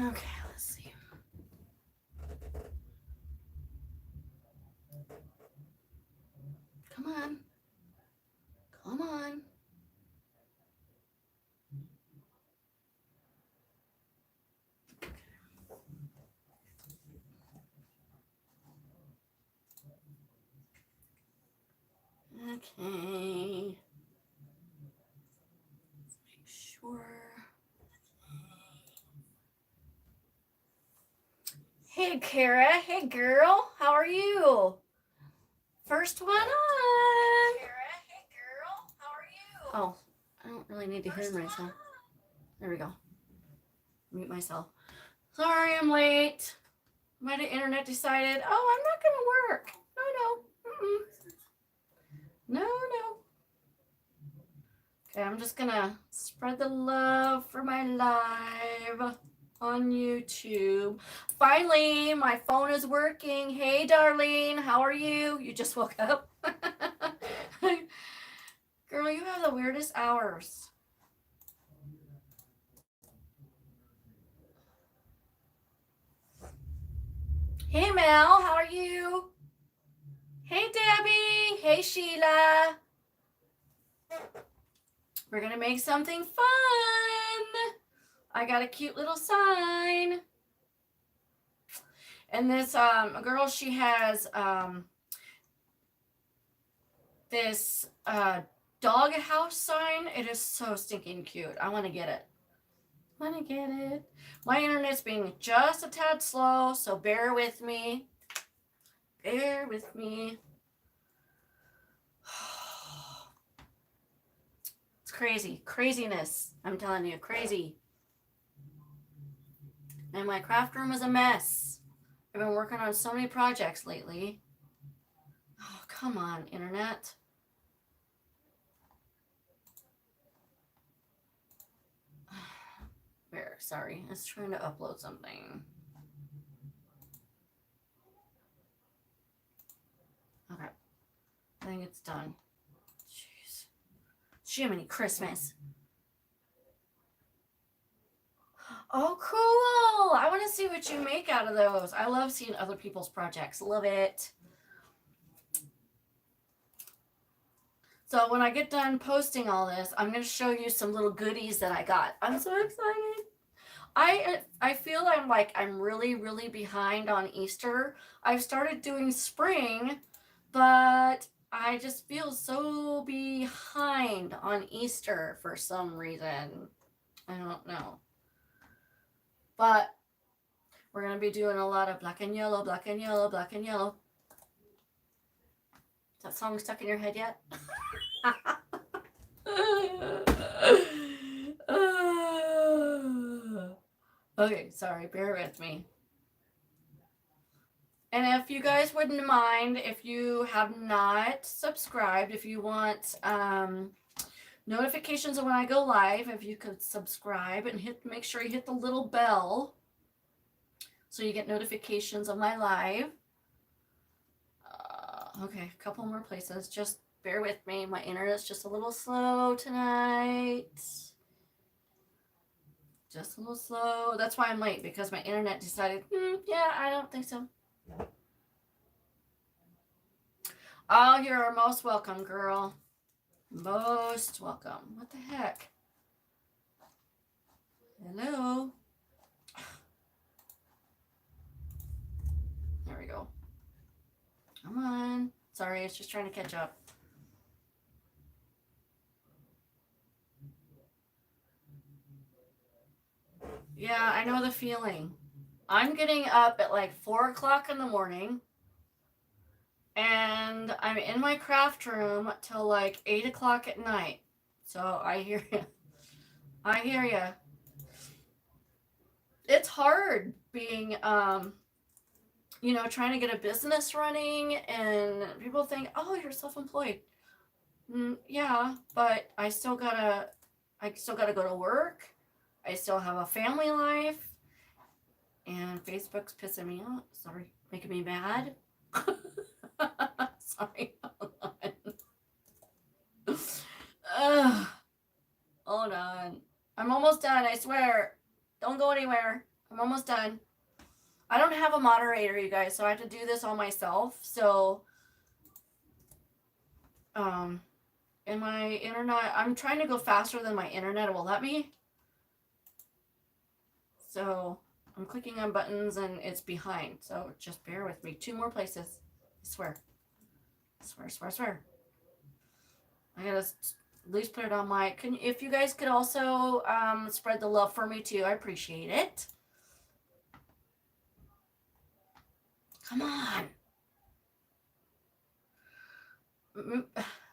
Okay, let's see. Come on. Come on. Okay. Let's make sure. Hey, Kara. Hey, girl. How are you? First one on. Kara. Hey, girl. How are you? Oh, I don't really need to hear myself. There we go. Mute myself. Sorry, I'm late. My internet decided, oh, I'm not going to work. No. Mm-mm. No. Okay, I'm just going to spread the love for my live on YouTube. Finally, my phone is working. Hey, Darlene, how are you? You just woke up? Girl, you have the weirdest hours. Hey, Mel, how are you? Hey, Debbie. Hey, Sheila. We're going to make something fun. I got a cute little sign. And this girl, she has this dog house sign. It is so stinking cute. I want to get it. My internet's being just a tad slow, so bear with me. It's crazy. Craziness. I'm telling you, crazy. And my craft room is a mess. I've been working on so many projects lately. Oh, come on, internet. Sorry, I was trying to upload something. Okay, I think it's done. Jeez. Jiminy Christmas. Oh, cool. I want to see what you make out of those. I love seeing other people's projects. Love it. So when I get done posting all this, I'm going to show you some little goodies that I got. I'm so excited. I feel I'm really, really behind on Easter. I've started doing spring, but I just feel so behind on Easter for some reason. I don't know. But we're going to be doing a lot of black and yellow, black and yellow, black and yellow. Is that song stuck in your head yet? Okay, sorry, bear with me. And if you guys wouldn't mind, if you have not subscribed, if you want notifications of when I go live, if you could subscribe and make sure you hit the little bell so you get notifications of my live. Okay, a couple more places. Just bear with me. My internet's just a little slow tonight. Just a little slow. That's why I'm late, because my internet decided, yeah, I don't think so. Oh, you're most welcome, girl. Most welcome. What the heck? Hello? There we go. Come on. Sorry, it's just trying to catch up. Yeah, I know the feeling. I'm getting up at like 4 o'clock in the morning, and I'm in my craft room till like 8 o'clock at night. So I hear you. It's hard being, trying to get a business running, and people think, oh, you're self-employed. Yeah, but I still gotta go to work. I still have a family life, and Facebook's pissing me off. Sorry, making me mad. Sorry. Hold on. I'm almost done, I swear. Don't go anywhere. I'm almost done. I don't have a moderator, you guys, so I have to do this all myself. So, and my internet, I'm trying to go faster than my internet will let me. So I'm clicking on buttons and it's behind. So just bear with me. 2 more places. I swear. Swear. I gotta at least put it on my, if you guys could also spread the love for me too, I appreciate it. Come on.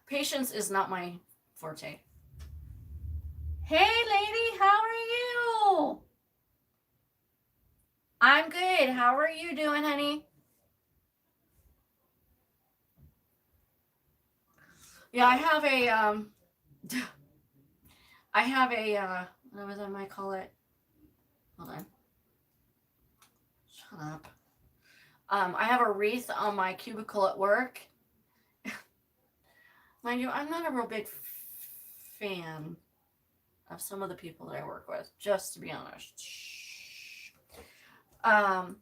Patience is not my forte. Hey lady, how are you? I'm good. How are you doing, honey? Yeah, I have a what was I might call it? Hold on. Shut up. I have a wreath on my cubicle at work. Mind you, I'm not a real big fan of some of the people that I work with, just to be honest.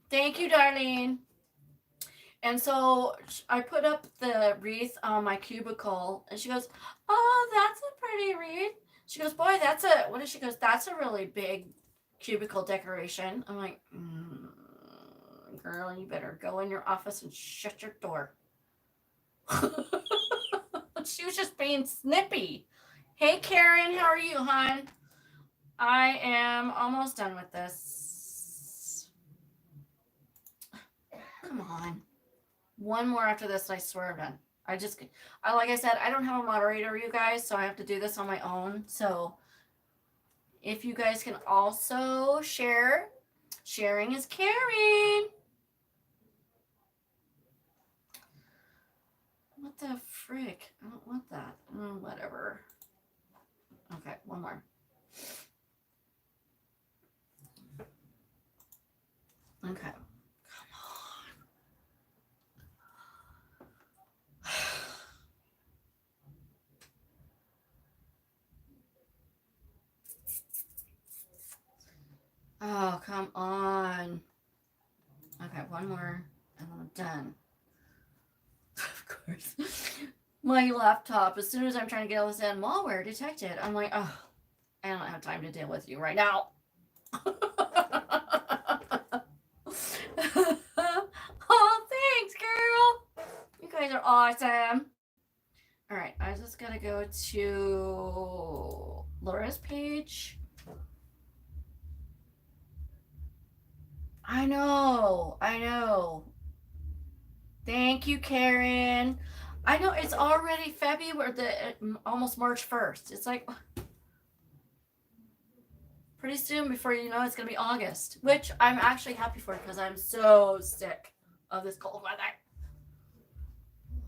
Thank you, Darlene. And so I put up the wreath on my cubicle, and she goes, "Oh, that's a pretty wreath." She goes, "Boy, that's a," what is she goes, "That's a really big cubicle decoration." I'm like, girl, you better go in your office and shut your door. She was just being snippy. Hey, Karen, how are you, hon? I am almost done with this. Come on. One more after this, I swear I'm done. Like I said, I don't have a moderator, you guys, so I have to do this on my own. So if you guys can also share, sharing is caring. What the frick? I don't want that. Oh, whatever. Okay, one more. Okay. Oh, come on. Okay, one more and I'm done. Of course. My laptop, as soon as I'm trying to get all this in, malware detected. I'm like, oh, I don't have time to deal with you right now. Oh, thanks, girl. You guys are awesome. All right, I just gotta go to Laura's page. I know. Thank you, Karen. I know it's already February, almost March 1st. It's like pretty soon before you know it's going to be August, which I'm actually happy for because I'm so sick of this cold weather.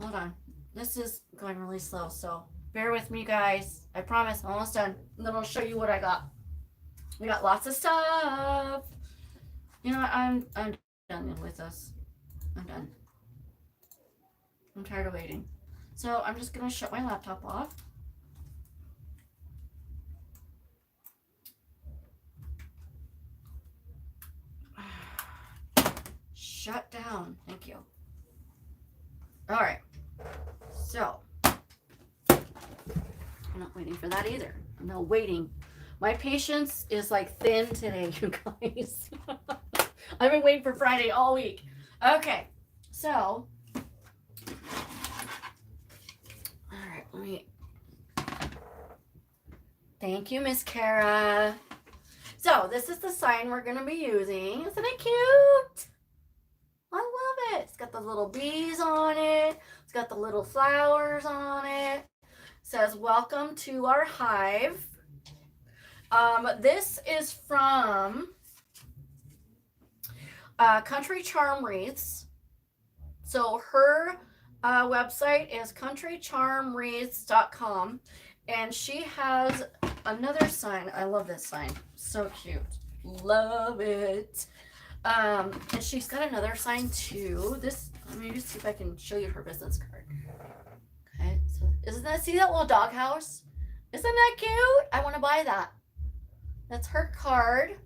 Hold on. This is going really slow, so bear with me, guys. I promise I'm almost done. And then I'll show you what I got. We got lots of stuff. You know what? I'm done with this. I'm done. I'm tired of waiting. So I'm just going to shut my laptop off. Shut down. Thank you. All right. So I'm not waiting for that either. I'm not waiting. My patience is like thin today, you guys. I've been waiting for Friday all week. Okay. So, all right, let me. Thank you, Miss Kara. So, this is the sign we're going to be using. Isn't it cute? I love it. It's got the little bees on it. It's got the little flowers on it. It says, "Welcome to our hive." This is from Country Charm Wreaths. So her website is countrycharmwreaths.com, and she has another sign. I love this sign. So cute. Love it. And she's got another sign too. Let me just see if I can show you her business card. Okay, so see that little doghouse? Isn't that cute? I want to buy that. That's her card.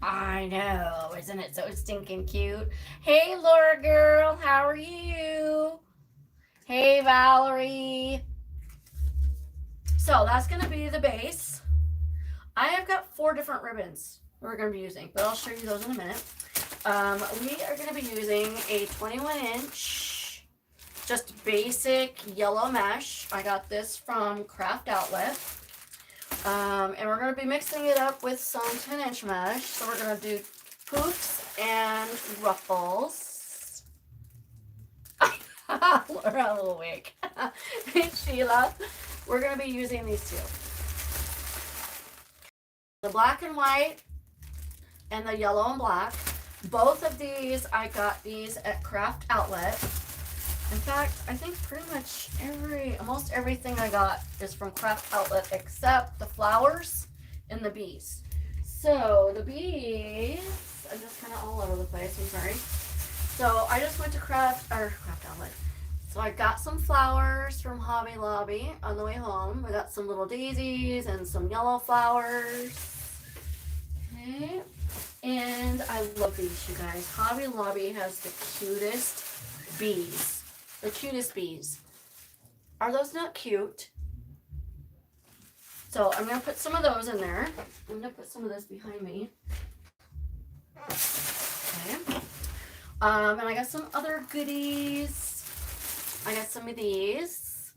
I know. Isn't it so stinking cute? Hey, Laura girl. How are you? Hey, Valerie. So that's going to be the base. I have got 4 different ribbons we're going to be using, but I'll show you those in a minute. We are going to be using a 21-inch, just basic yellow mesh. I got this from Craft Outlet. And we're going to be mixing it up with some 10-inch mesh. So we're going to do poofs and ruffles. Laura, a little wig. Sheila, we're going to be using these two. The black and white and the yellow and black. Both of these, I got these at Craft Outlet. In fact, I think pretty much almost everything I got is from Craft Outlet except the flowers and the bees. So the bees, I'm just kind of all over the place, I'm sorry. So I just went to Craft Outlet. So I got some flowers from Hobby Lobby on the way home. I got some little daisies and some yellow flowers. Okay. And I love these, you guys. Hobby Lobby has the cutest bees. The cutest bees. Are those not cute? So I'm going to put some of those in there. I'm going to put some of this behind me. Okay. And I got some other goodies. I got some of these.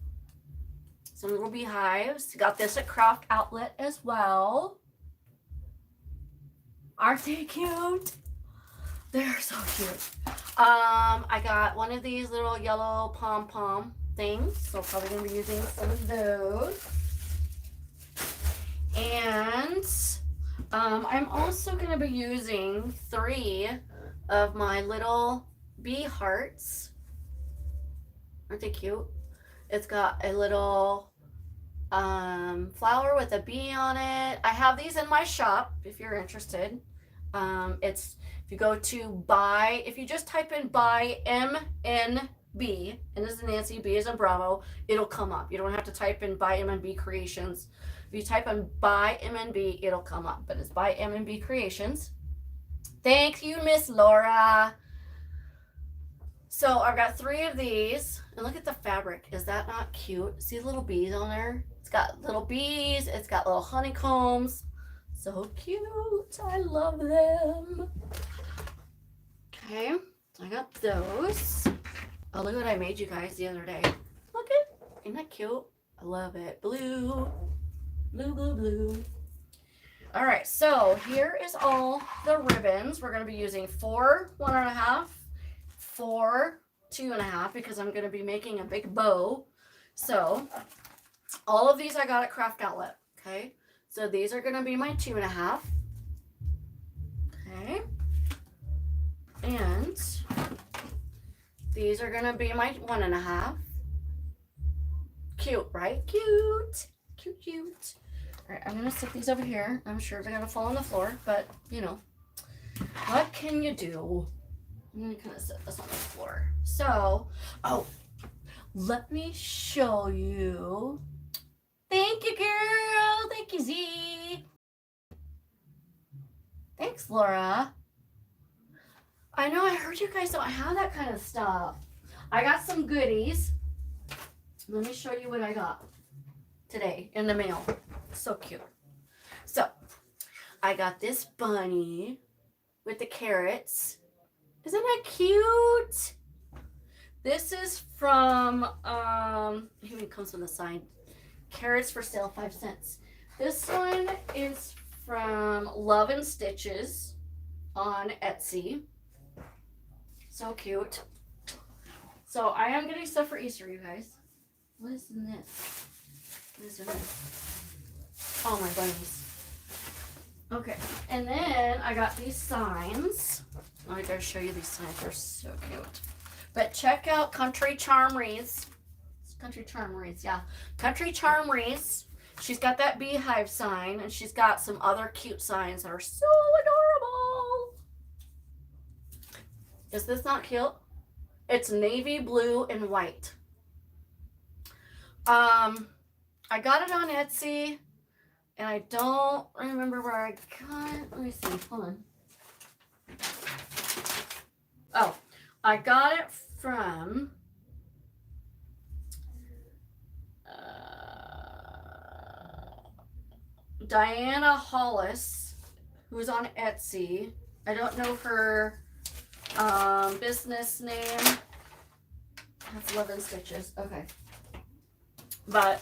Some little beehives. Got this at Craft Outlet as well. Aren't they cute? They're so cute. I got one of these little yellow pom-pom things, so probably going to be using some of those. And I'm also going to be using 3 of my little bee hearts. Aren't they cute? It's got a little flower with a bee on it. I have these in my shop if you're interested. It's if you go to buy, if you just type in buy MNB, N as in Nancy, B as in Bravo, it'll come up. You don't have to type in buy MNB Creations. If you type in buy MNB, it'll come up. But it's buy MNB Creations. Thank you, Miss Laura. So I've got 3 of these, and look at the fabric. Is that not cute? See the little bees on there? It's got little bees. It's got little honeycombs. So cute. I love them. Okay, I got those. Oh, look what I made you guys the other day. Look it. Isn't that cute? I love it. Blue. Blue, blue, blue. All right, so here is all the ribbons. We're going to be using 4 1.5, 4 2.5, because I'm going to be making a big bow. So all of these I got at Craft Outlet. Okay. So these are going to be my 2.5. Okay. And these are going to be my 1.5. Cute, right? Cute. Cute, cute. All right, I'm going to stick these over here. I'm sure they're going to fall on the floor, but, you know, what can you do? I'm going to kind of set this on the floor. So, oh, let me show you. Thank you, girl. Thank you, Z. Thanks, Laura. I know I heard you guys don't have that kind of stuff. I got some goodies. Let me show you what I got today in the mail. So cute. So, I got this bunny with the carrots. Isn't that cute? This is from, here it comes on the side. Carrots for sale, 5 cents. This one is from Love and Stitches on Etsy. So cute. So I am getting stuff for Easter, you guys. What is in this? What is in this? Oh, my bunnies. Okay, and then I got these signs. I gotta show you these signs. They're so cute. But check out Country Charm Wreaths. Country Charm Wreaths, yeah. Country Charm Wreaths. She's got that beehive sign, and she's got some other cute signs that are so adorable. Is this not cute? It's navy blue and white. I got it on Etsy, and I don't remember where I got it. Let me see. Hold on. Oh, I got it from Diana Hollis, who's on Etsy. I don't know her business name. That's 11 stitches. Okay. But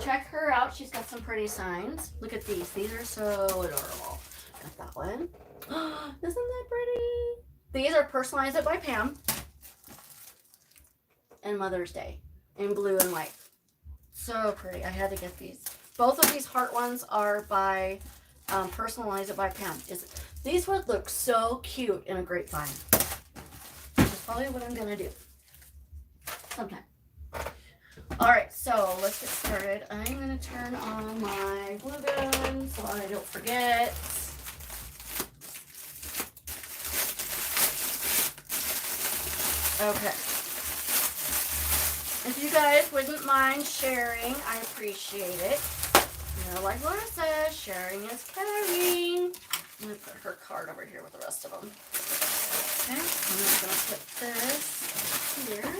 check her out. She's got some pretty signs. Look at these. These are so adorable. Got that one. Isn't that pretty? These are Personalize It by Pam. And Mother's Day in blue and white. So pretty. I had to get these. Both of these heart ones are by Personalize It by Pam. These would look so cute in a grapevine. Which is probably what I'm going to do sometime. Alright, so let's get started. I'm going to turn on my glue gun so I don't forget. Okay. If you guys wouldn't mind sharing, I appreciate it. You know, like Laura says, sharing is caring. I'm going to put her card over here with the rest of them. Okay, I'm just going to put this here.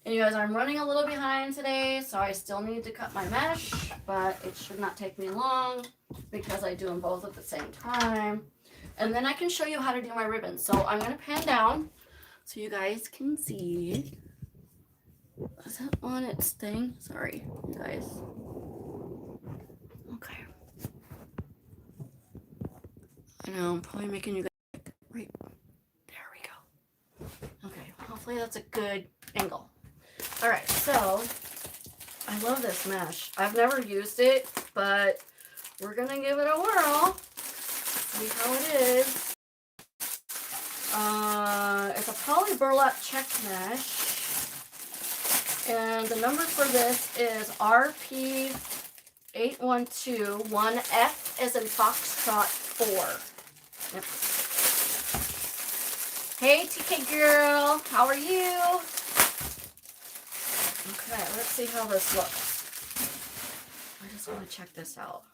And you guys, I'm running a little behind today, so I still need to cut my mesh, but it should not take me long because I do them both at the same time. And then I can show you how to do my ribbons. So I'm going to pan down so you guys can see. Is that on its thing? Sorry, you guys. Okay. I know, I'm probably making you guys right. There we go. Okay, hopefully that's a good angle. All right, so I love this mesh. I've never used it, but we're gonna give it a whirl. See how it is. It's a poly burlap check mesh, and the number for this is RP8121. 1F as in Foxtrot 4. Yep. Hey, TK girl, how are you? Okay, let's see how this looks. I just want to check this out.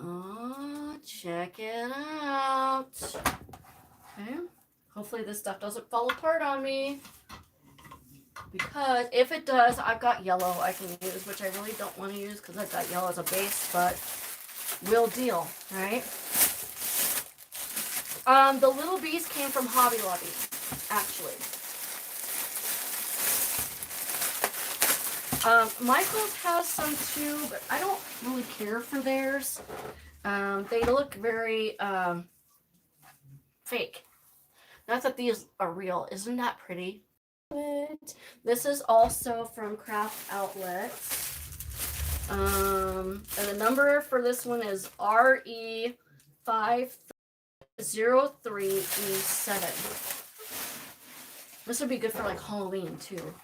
Oh, check it out. Okay. Hopefully this stuff doesn't fall apart on me. Because if it does, I've got yellow I can use, which I really don't want to use because I've got yellow as a base, but we'll deal, right? The little bees came from Hobby Lobby, actually. Michael's has some too, but I don't really care for theirs. They look very fake. Not that these are real. Isn't that pretty? This is also from Craft Outlets. And the number for this one is RE503E7. This would be good for like Halloween too.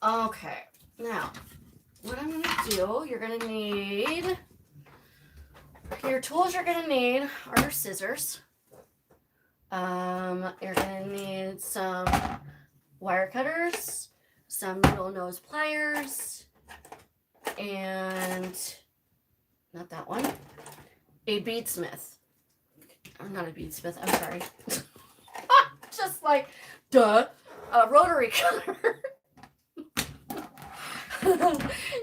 Okay, now what I'm going to do, you're going to need, your tools you're going to need are your scissors. You're going to need some wire cutters, some needle nose pliers, and, not that one, a beadsmith. Or not a beadsmith, I'm sorry. Just like, duh, a rotary cutter.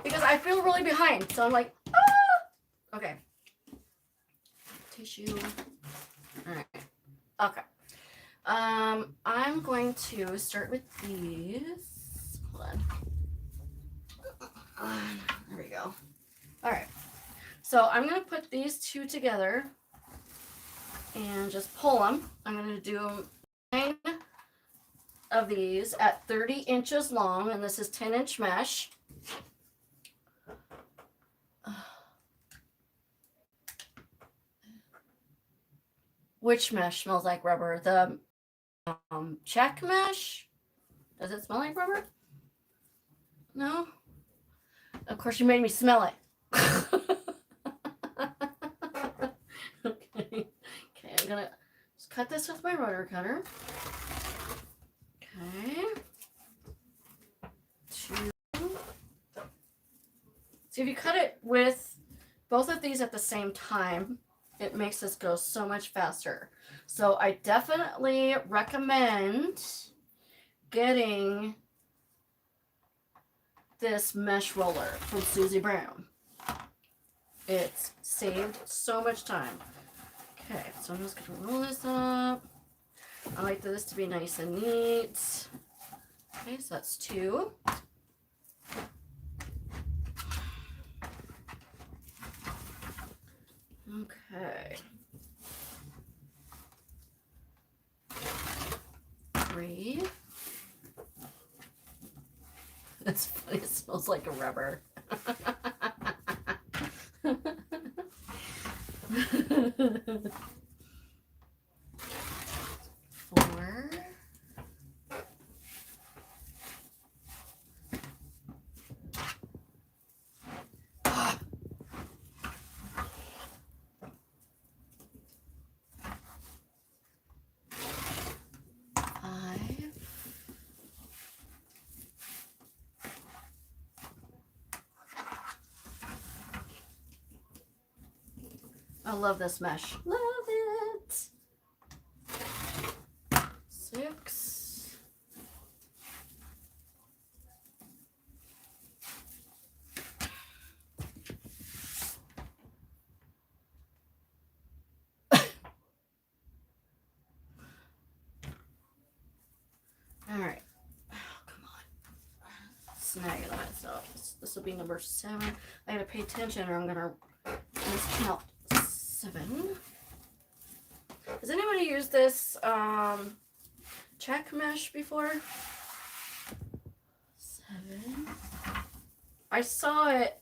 Because I feel really behind, so I'm like, ah! Okay. Tissue. All right. Okay. I'm going to start with these. Hold on. There we go. All right. So I'm going to put these two together and just pull them. I'm going to do 9 of these at 30 inches long, and this is 10-inch mesh. Which mesh smells like rubber? The check mesh? Does it smell like rubber? No? Of course you made me smell it. Okay. Okay, I'm gonna just cut this with my rotary cutter. Okay. 2. See, if you cut it with both of these at the same time, it makes this go so much faster. So I definitely recommend getting this mesh roller from Susie Brown. It's saved so much time. Okay, so I'm just going to roll this up. I like this to be nice and neat. Okay, so that's 2. Okay. 3. That's funny, it smells like a rubber. 4. 5. I love this mesh. Love it. 6. All right. Oh, come on. Snag it on myself. This will be number 7. I gotta pay attention or I'm gonna miscount 7. Has anybody used this check mesh before? 7. I saw it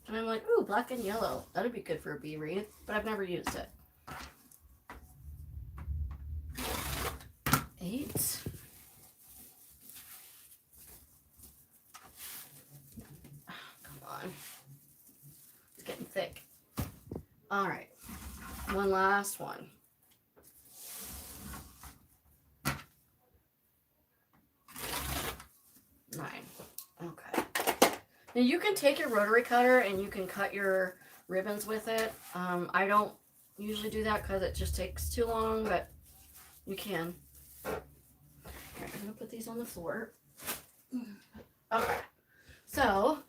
and I'm like, ooh, black and yellow. That'd be good for a bee wreath, but I've never used it. 8. Come on. It's getting thick. All right. One last one. 9. Okay. Now you can take your rotary cutter and you can cut your ribbons with it. I don't usually do that because it just takes too long, but you can. Okay, I'm gonna put these on the floor. Okay. So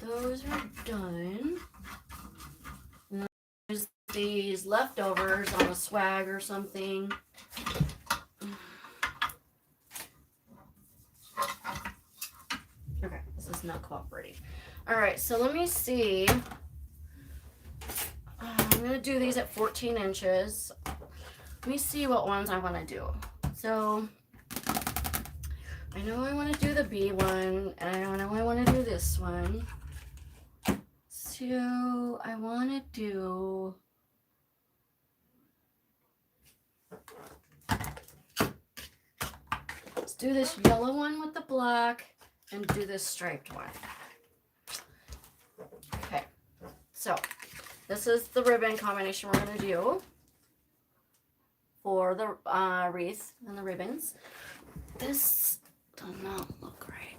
those are done. And there's these leftovers on a swag or something. Okay, this is not cooperating. All right, so let me see. I'm going to do these at 14 inches. Let me see what ones I want to do. So I know I want to do the B one, and I know I want to do this one. So I want to do... Let's do this yellow one with the black and do this striped one. Okay, so this is the ribbon combination we're going to do for the wreath and the ribbons. This does not look right.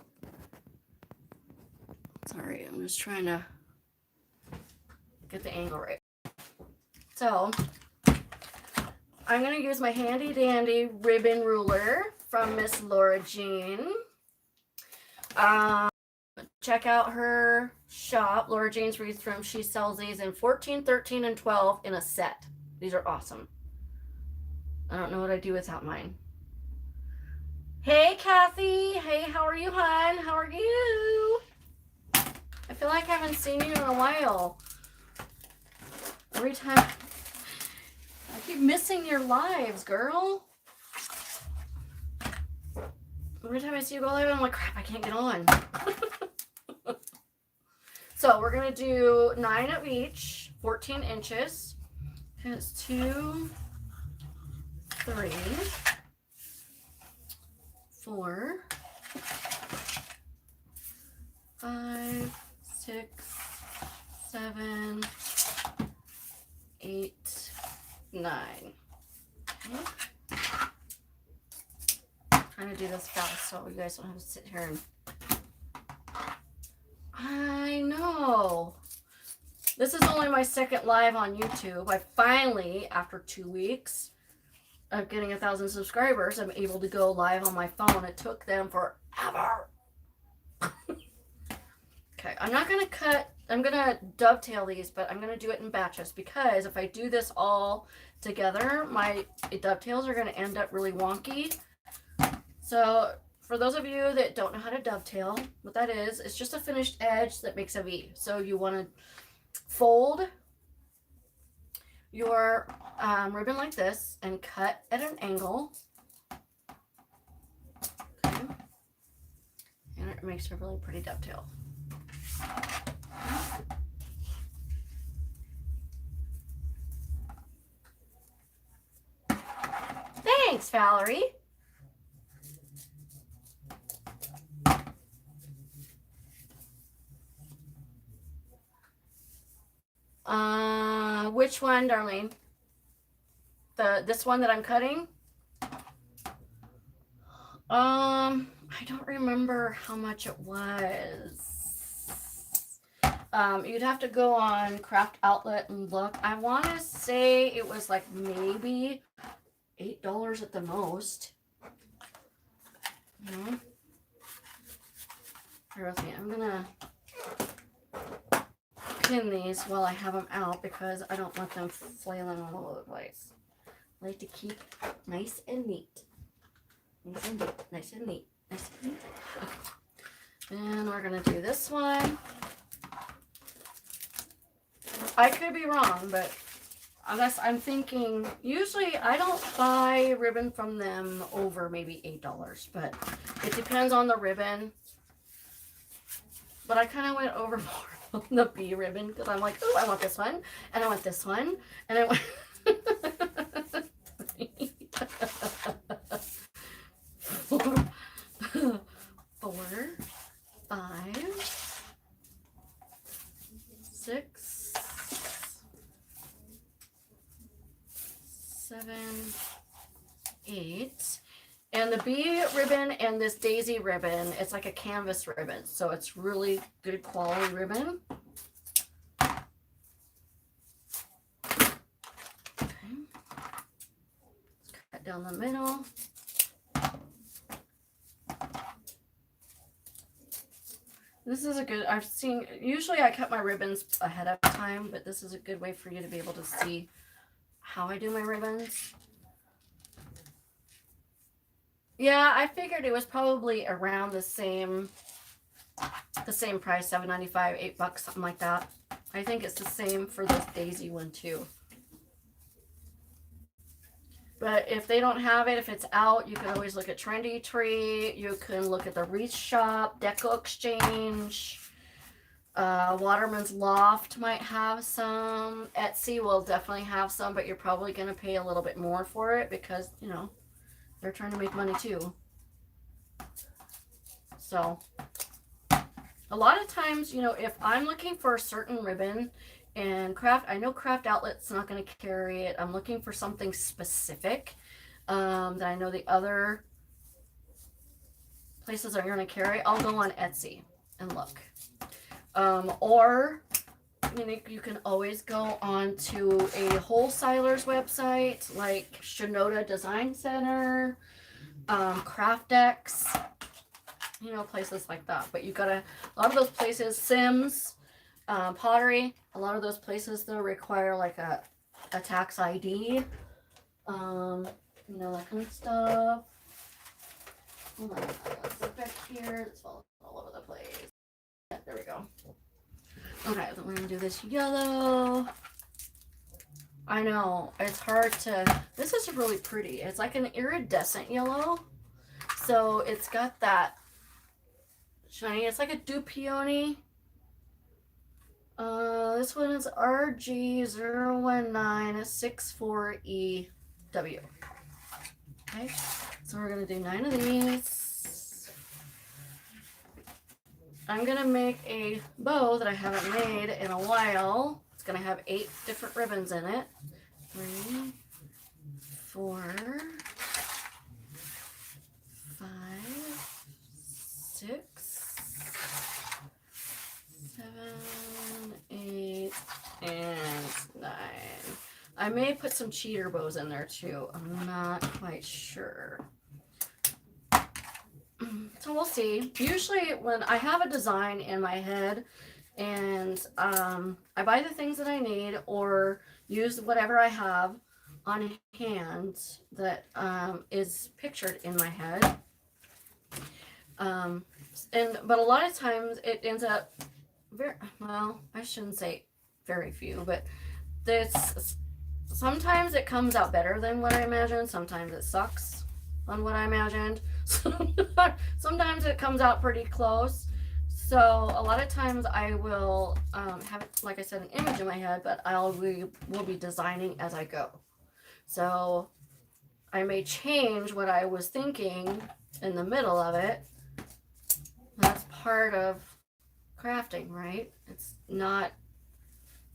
Sorry, I'm just trying to get the angle right. So I'm going to use my handy dandy ribbon ruler from Miss Laura Jean. Check out her shop, Laura Jean's Wreath Room. She sells these in 14, 13, and 12 in a set. These are awesome. I don't know what I'd do without mine. Hey, Kathy. Hey, how are you, hon? How are you? I feel like I haven't seen you in a while. Every time... I keep missing your lives, girl. Every time I see you go live, I'm like, crap, I can't get on. So we're going to do 9 of each, 14 inches. That's 2, 3, 4, 5, 6, 7, 8, 9. Okay. Trying to do this fast so you guys don't have to sit here and... I know. This is only my second live on YouTube. I finally, after 2 weeks of getting 1,000 subscribers, I'm able to go live on my phone. It took them forever. Okay, I'm not going to cut, I'm going to dovetail these, but I'm going to do it in batches because if I do this all together, my dovetails are going to end up really wonky. So for those of you that don't know how to dovetail, what that is, it's just a finished edge that makes a V. So you want to fold your ribbon like this and cut at an angle. Okay. And it makes a really pretty dovetail. Thanks, Valerie. Which one, darling? This one that I'm cutting? I don't remember how much it was. You'd have to go on Craft Outlet and look. I want to say it was like maybe $8 at the most. Bear with me. I'm gonna pin these while I have them out because I don't want them flailing all over the place. I like to keep nice and neat. Nice and neat. Nice and neat. Nice and neat. Okay. And we're gonna do this one. I could be wrong, but unless I'm thinking, usually I don't buy ribbon from them over maybe $8, but it depends on the ribbon. But I kind of went overboard on the bee ribbon because I'm like, oh, I want this one, and I want this one, and I want 4, 5, 6, 7, 8. And the bee ribbon and this daisy ribbon, it's like a canvas ribbon. So it's really good quality ribbon. Okay. Let's cut down the middle. This is a good, I've seen, usually I cut my ribbons ahead of time, but this is a good way for you to be able to see how I do my ribbons. Yeah, I figured it was probably around the same price, $7.95, $8, something like that. I think it's the same for this daisy one too. But if they don't have it, if it's out, you can always look at Trendy Tree. You can look at the Wreath Shop, Deco Exchange. Waterman's Loft might have some. Etsy will definitely have some, but you're probably going to pay a little bit more for it because, you know, they're trying to make money too. So a lot of times, you know, if I'm looking for a certain ribbon and I know Craft Outlet's not going to carry it. I'm looking for something specific that I know the other places are going to carry. I'll go on Etsy and look. Or you know, you can always go on to a wholesaler's website like Shinoda Design Center, Craftex, you know, places like that. But you gotta, a lot of those places, Sims, Pottery, a lot of those places though require like a tax ID, you know, that kind of stuff. Hold on, let's look back here. It's all over the place. There we go. Okay, then we're gonna do this yellow. I know, it's hard to, this is really pretty. It's like an iridescent yellow. So it's got that shiny, it's like a Dupioni. This one is RG01964EW. Okay, so we're gonna do 9 of these. I'm gonna make a bow that I haven't made in a while. It's gonna have 8 different ribbons in it. 3, 4, 5, 6, 7, 8, I may put some cheater bows in there too. I'm not quite sure. So we'll see. Usually when I have a design in my head and I buy the things that I need or use whatever I have on hand that is pictured in my head. But a lot of times it ends up well, I shouldn't say very few, but sometimes it comes out better than what I imagined. Sometimes it sucks on what I imagined. Sometimes it comes out pretty close. So a lot of times I will have, like I said, an image in my head, but will be designing as I go. So I may change what I was thinking in the middle of it. That's part of crafting, right? It's not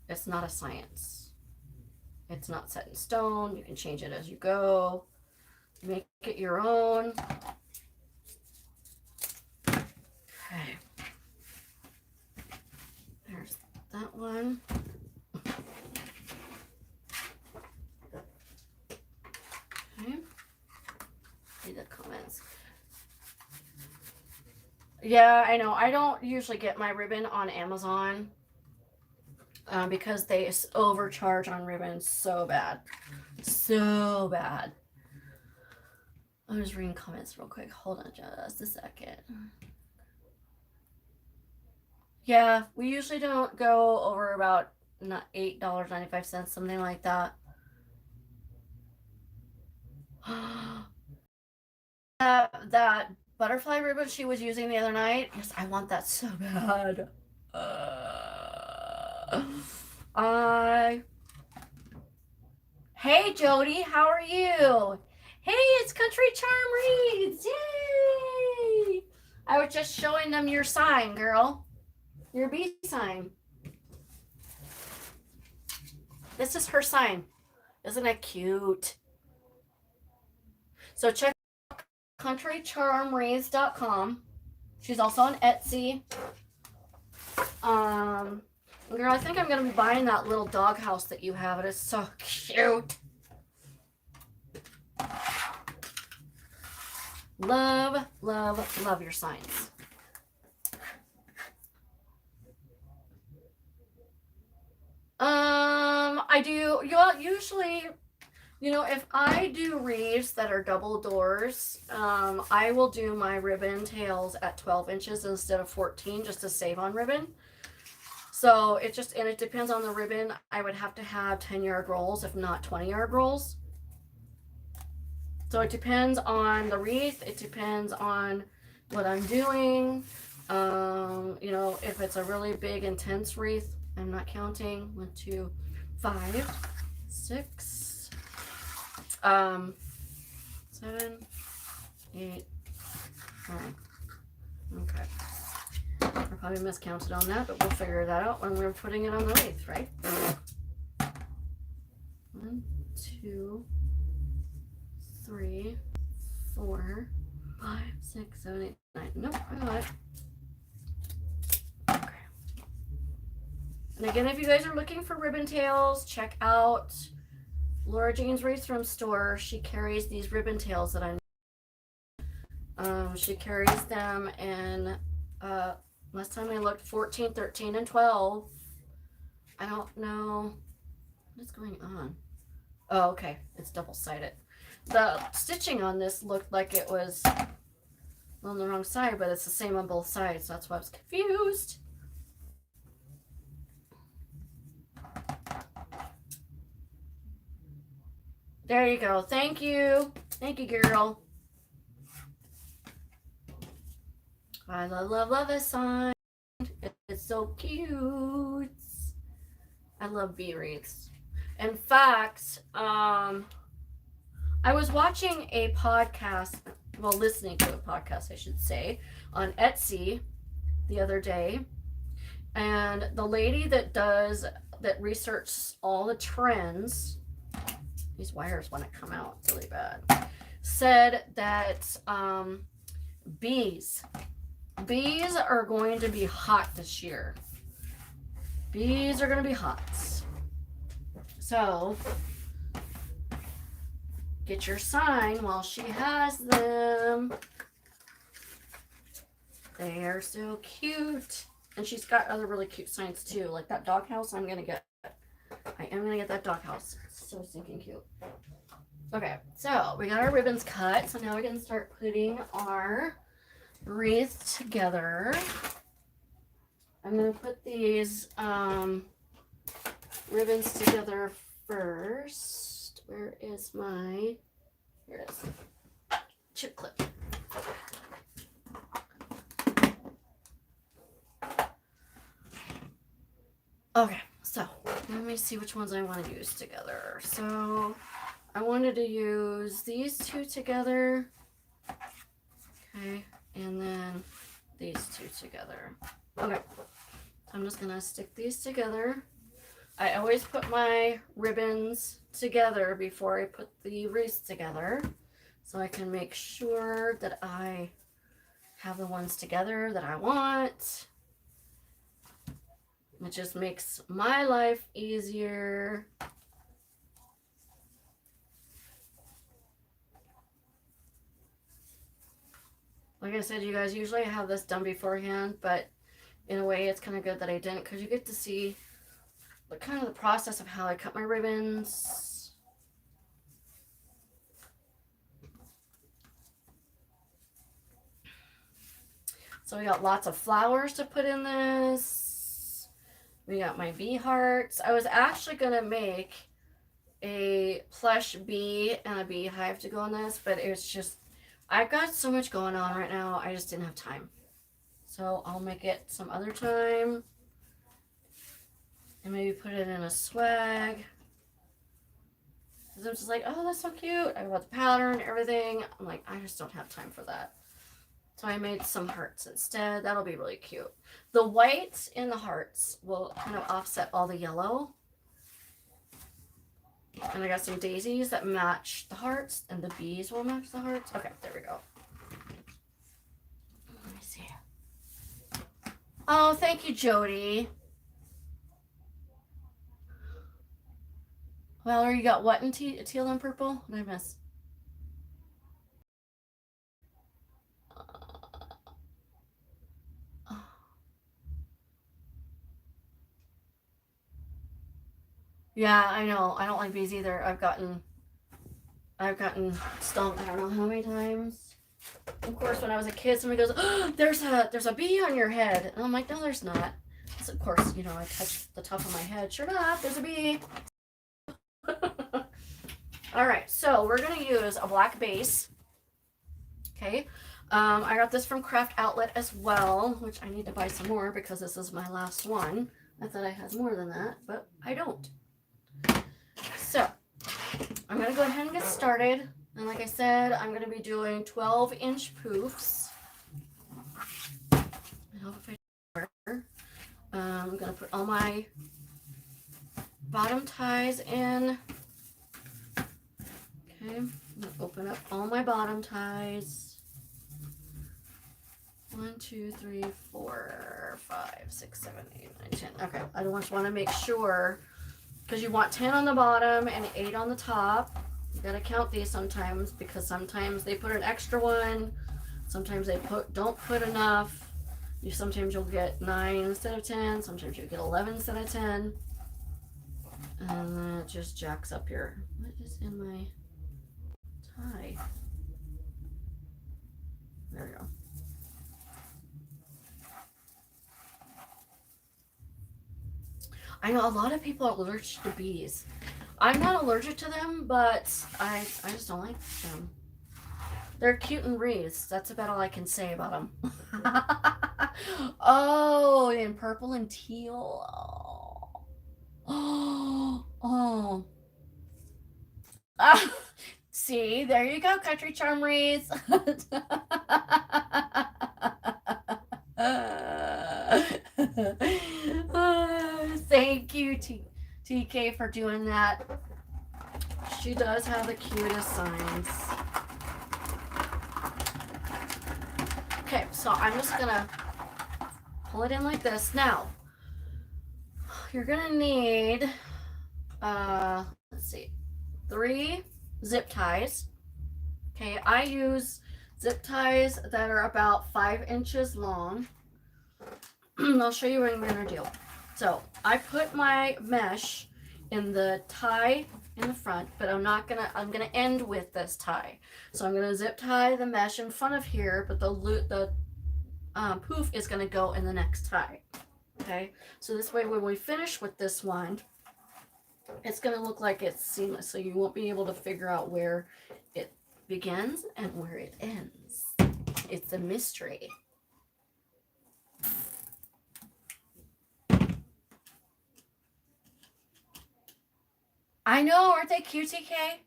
a science. It's not set in stone. You can change it as you go. Make it your own. Okay. There's that one. Okay. Read the comments. Yeah, I know. I don't usually get my ribbon on Amazon because they overcharge on ribbons so bad. So bad. I'm just reading comments real quick. Hold on just a second. Yeah, we usually don't go over about $8.95, something like that. That butterfly ribbon she was using the other night. Yes, I want that so bad. Hey Jody, how are you? Hey, it's Country Charm Reads. Yay! I was just showing them your sign, girl. Your bee sign. This is her sign. Isn't it cute? So check out countrycharmwreath.com. She's also on Etsy. Girl, I think I'm going to be buying that little doghouse that you have. It is so cute. Love, love, love your signs. I do, usually, if I do wreaths that are double doors, I will do my ribbon tails at 12 inches instead of 14 just to save on ribbon. So it depends on the ribbon. I would have to have 10-yard rolls, if not 20-yard rolls. So it depends on the wreath. It depends on what I'm doing. If it's a really big, intense wreath, I'm not counting. 1, 2, 5, 6, 7, 8, 9. Okay. I probably miscounted on that, but we'll figure that out when we're putting it on the wreath, right? 1, 2, 3, 4, 5, 6, 7, 8, 9. Nope, I got it. Okay. And again, if you guys are looking for ribbon tails, check out Laura Jean's Wreath Room store. She carries these ribbon tails that I know. She carries them in last time I looked, 14, 13, and 12. I don't know what's going on. Oh, okay. It's double-sided. The stitching on this looked like it was on the wrong side, but it's the same on both sides. That's why I was confused. There you go. Thank you. Thank you, girl. I love this sign. It's so cute. I love bee wreaths. In fact, I was watching a podcast, well, listening to a podcast, I should say, on Etsy the other day. And the lady that researches all the trends, these wires want to come out really bad, said that bees are going to be hot this year. Bees are going to be hot. So get your sign while she has them. They are so cute. And she's got other really cute signs too, like that doghouse. I am gonna get that doghouse. It's so stinking cute. Okay, so we got our ribbons cut. So now we can start putting our wreath together. I'm gonna put these ribbons together first. Where is my? Here it is. Chip clip. Okay, so let me see which ones I want to use together. So I wanted to use these two together. Okay, and then these two together. Okay, so I'm just gonna stick these together. I always put my ribbons together before I put the wreaths together, so I can make sure that I have the ones together that I want. It just makes my life easier. Like I said, you guys, usually I have this done beforehand, but in a way it's kind of good that I didn't, because you get to see the kind of the process of how I cut my ribbons. So we got lots of flowers to put in this. We got my bee hearts. I was actually gonna make a plush bee and a beehive to go on this, but it's just, I've got so much going on right now, I just didn't have time. So I'll make it some other time. And maybe put it in a swag. Because I'm just like, oh, that's so cute. I want the pattern, everything. I'm like, I just don't have time for that. So I made some hearts instead. That'll be really cute. The white in the hearts will kind of offset all the yellow. And I got some daisies that match the hearts, and the bees will match the hearts. Okay, there we go. Let me see. Oh, thank you, Jody. Valerie, you got what in teal and purple? What did I miss? Yeah, I know. I don't like bees either. I've gotten stung I don't know how many times. Of course, when I was a kid, somebody goes, oh, there's a bee on your head. And I'm like, no, there's not. So of course, you know, I touched the top of my head. Sure enough, there's a bee. All right, so we're going to use a black base. Okay. I got this from Craft Outlet as well, which I need to buy some more because this is my last one. I thought I had more than that, but I don't. So I'm going to go ahead and get started. And like I said, I'm going to be doing 12-inch poofs. I hope if I I'm going to put all my bottom ties in. Okay, I'm going to open up all my bottom ties. 1, 2, 3, 4, 5, 6, 7, 8, 9, 10. Okay, I just want to make sure, because you want 10 on the bottom and 8 on the top. You gotta count these sometimes, because sometimes they put an extra one, sometimes they don't put enough. Sometimes you'll get 9 instead of 10, sometimes you'll get 11 instead of 10, and then it just jacks up here. What is in my tie? There we go. I know a lot of people are allergic to bees. I'm not allergic to them, but I just don't like them. They're cute and wreaths. That's about all I can say about them. Oh, in purple and teal. Oh. Oh. See, there you go, Country Charm wreaths. Thank you, TK, for doing that. She does have the cutest signs. Okay, so I'm just gonna pull it in like this. Now, you're gonna need, let's see, 3 zip ties. Okay, I use zip ties that are about 5 inches long. I'll show you what I'm going to do. So I put my mesh in the tie in the front, but I'm going to end with this tie. So I'm going to zip tie the mesh in front of here, but the poof is going to go in the next tie. Okay, so this way when we finish with this one, it's going to look like it's seamless, so you won't be able to figure out where it begins and where it ends. It's a mystery. I know, aren't they cute, TK?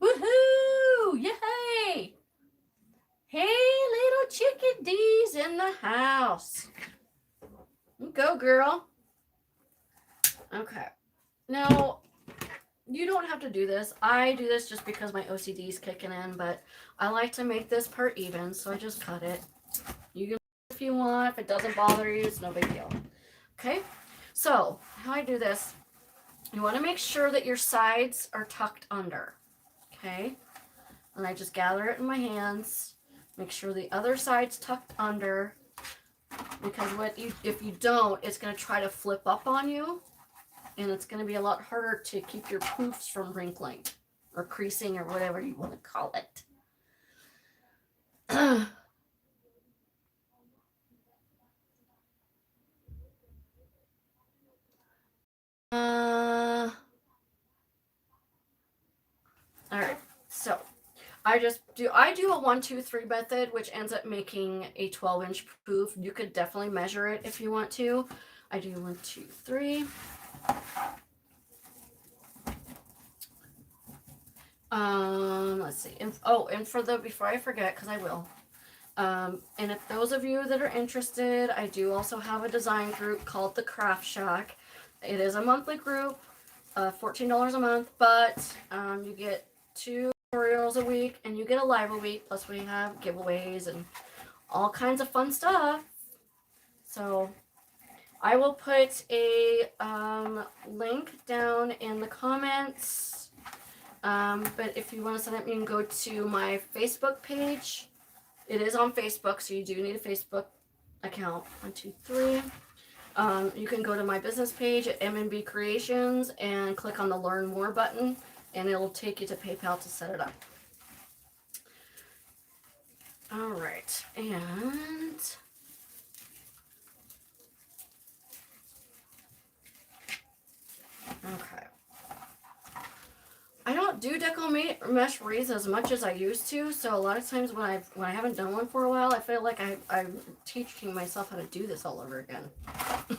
Woohoo! Yay! Hey, little chickadees in the house. Go, girl. Okay. Now, you don't have to do this. I do this just because my OCD is kicking in, but I like to make this part even, so I just cut it. You can if you want. If it doesn't bother you, it's no big deal. Okay? So, how I do this, you want to make sure that your sides are tucked under. Okay? And I just gather it in my hands. Make sure the other side's tucked under, because if you don't, it's going to try to flip up on you, and it's going to be a lot harder to keep your poofs from wrinkling or creasing or whatever you want to call it. All right, so I do a 1, 2, 3 method, which ends up making a 12-inch poof. You could definitely measure it if you want to. I do 1, 2, 3. Let's see. And before I forget, because I will. And if those of you that are interested, I do also have a design group called the Craft Shack. It is a monthly group, $14 a month, but you get 2 tutorials a week, and you get a live a week, plus we have giveaways and all kinds of fun stuff. So I will put a link down in the comments, but if you want to sign up, you can go to my Facebook page. It is on Facebook, so you do need a Facebook account. 1, 2, 3. You can go to my business page at M&B Creations and click on the Learn More button, and it'll take you to PayPal to set it up. All right, and okay. I don't do deco mesh wreaths as much as I used to, so a lot of times when I haven't done one for a while, I feel like I'm teaching myself how to do this all over again. 1,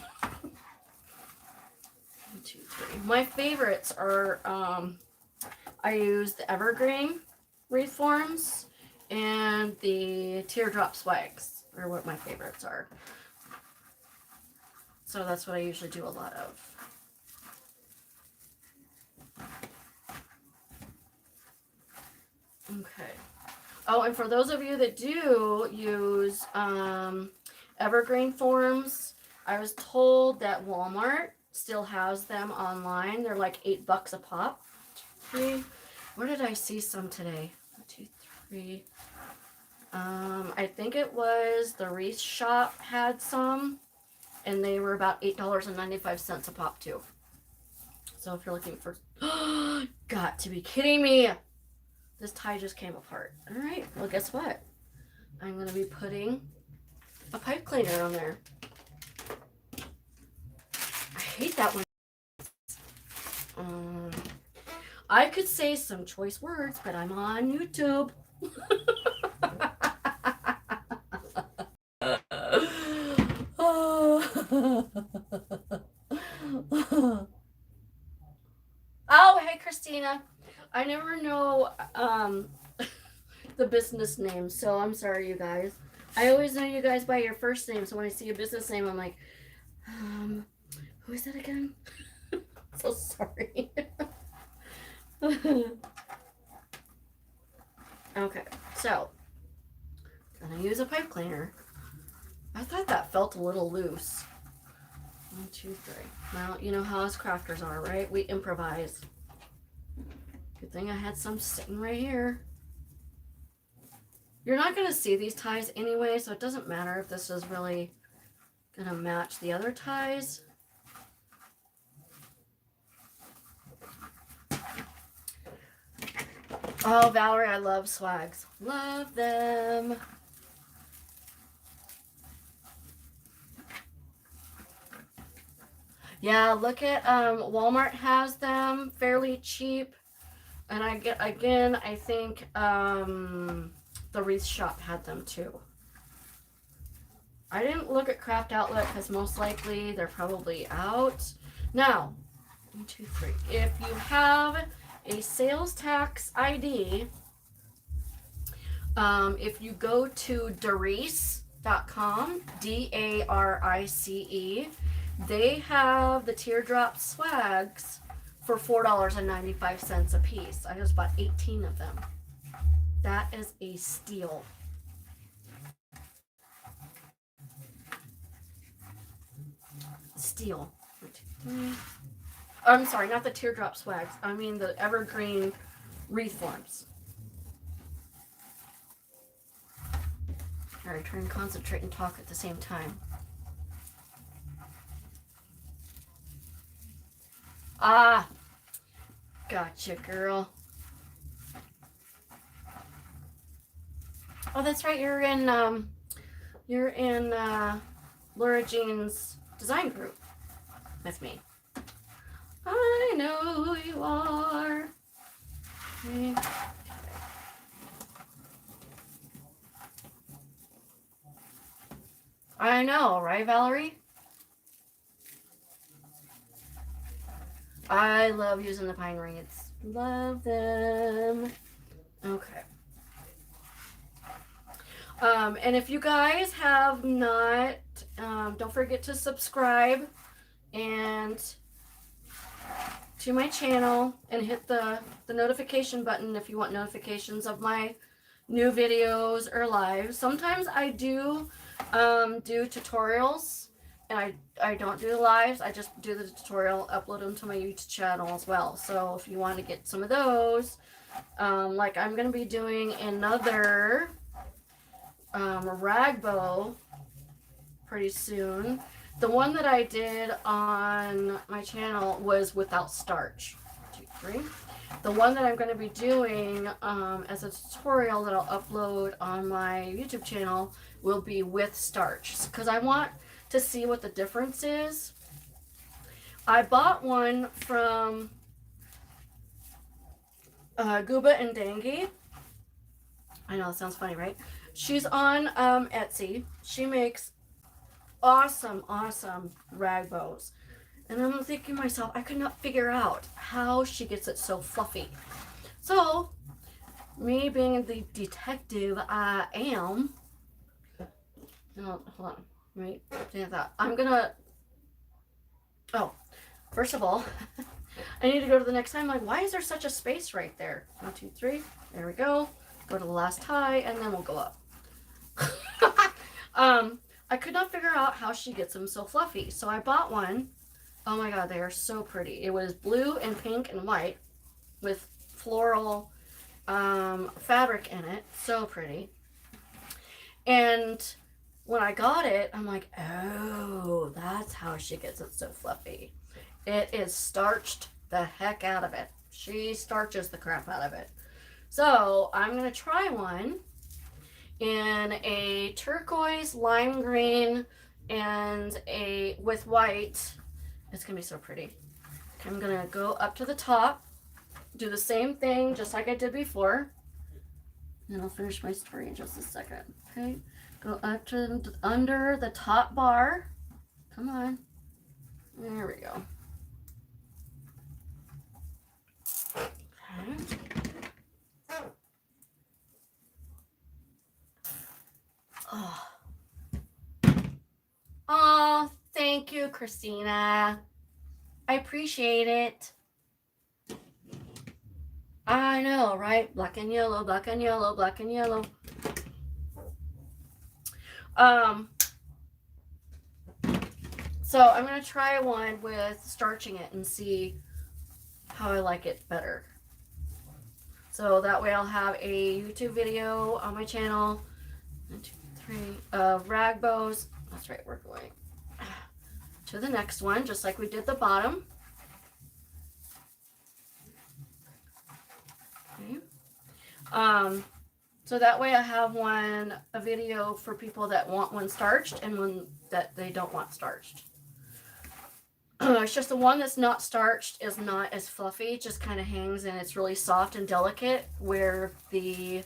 2, 3. My favorites are I use the evergreen wreath forms and the teardrop swags are what my favorites are. So that's what I usually do a lot of. Okay. Oh, and for those of you that do use evergreen forms, I was told that Walmart still has them online. They're like $8 a pop. 3. Where did I see some today? 1, 2, 3. I think it was the Wreath shop had some, and they were about $8.95 a pop too. So if you're looking for, got to be kidding me! This tie just came apart. All right, well, guess what? I'm going to be putting a pipe cleaner on there. I hate that one. I could say some choice words, but I'm on YouTube. Oh, hey, Christina. I never know the business name, so I'm sorry, you guys. I always know you guys by your first name, so when I see a business name, I'm like, who is that again? So sorry. Okay, so I'm gonna use a pipe cleaner. I thought that felt a little loose. 1, 2, 3. Well, you know how us crafters are, right? We improvise. thing I had some sitting right here. You're not going to see these ties anyway, so it doesn't matter if this is really going to match the other ties. Oh, Valerie, I love swags. Love them. Yeah, look at Walmart has them fairly cheap. And I think the Wreath shop had them too. I didn't look at Craft Outlet because most likely they're probably out. Now, 1, 2, 3. If you have a sales tax ID, if you go to Darice.com, DARICE, they have the teardrop swags for $4.95 a piece. I just bought 18 of them. That is a steal. Steal. 1, 2, 3. I'm sorry, not the teardrop swags. I mean the evergreen wreath forms. Alright, try and concentrate and talk at the same time. Ah, gotcha, girl. Oh, that's right. You're in Laura Jean's design group with me. I know who you are. Okay. I know, right, Valerie? I love using the pine wreaths. Love them. Okay. And if you guys have not, don't forget to subscribe and to my channel and hit the notification button if you want notifications of my new videos or lives. Sometimes I do tutorials, and I don't do the lives. I just do the tutorial, upload them to my YouTube channel as well. So if you want to get some of those, like I'm going to be doing another rag bow pretty soon. The one that I did on my channel was without starch. 1, 2, 3. The one that I'm going to be doing as a tutorial that I'll upload on my YouTube channel will be with starch, because I want to see what the difference is. I bought one from Gooba and Dangy. I know, it sounds funny, right? She's on Etsy. She makes awesome rag bows. And I'm thinking to myself, I could not figure out how she gets it so fluffy. So, me being the detective I am, hold on, wait, I'm gonna, first of all, I need to go to the next time. Like, why is there such a space right there? 1, 2, 3, there we go. Go to the last tie, and then we'll go up. I could not figure out how she gets them so fluffy. So I bought one. Oh my god, they are so pretty. It was blue and pink and white with floral fabric in it. So pretty. And when I got it, I'm like, oh, that's how she gets it so fluffy. It is starched the heck out of it. She starches the crap out of it. So I'm going to try one in a turquoise, lime green, and with white. It's going to be so pretty. I'm going to go up to the top, do the same thing just like I did before. And I'll finish my story in just a second. Okay, go up to under the top bar. Come on. There we go. Okay. Oh, thank you, Christina. I appreciate it. I know, right? Black and yellow, black and yellow, black and yellow. So I'm going to try one with starching it and see how I like it better. So that way I'll have a YouTube video on my channel. 1, 2, 3 rag bows. That's right, we're going to the next one, just like we did the bottom. Okay. So that way I have a video for people that want one starched and one that they don't want starched. It's just the one that's not starched is not as fluffy, just kind of hangs and it's really soft and delicate, where the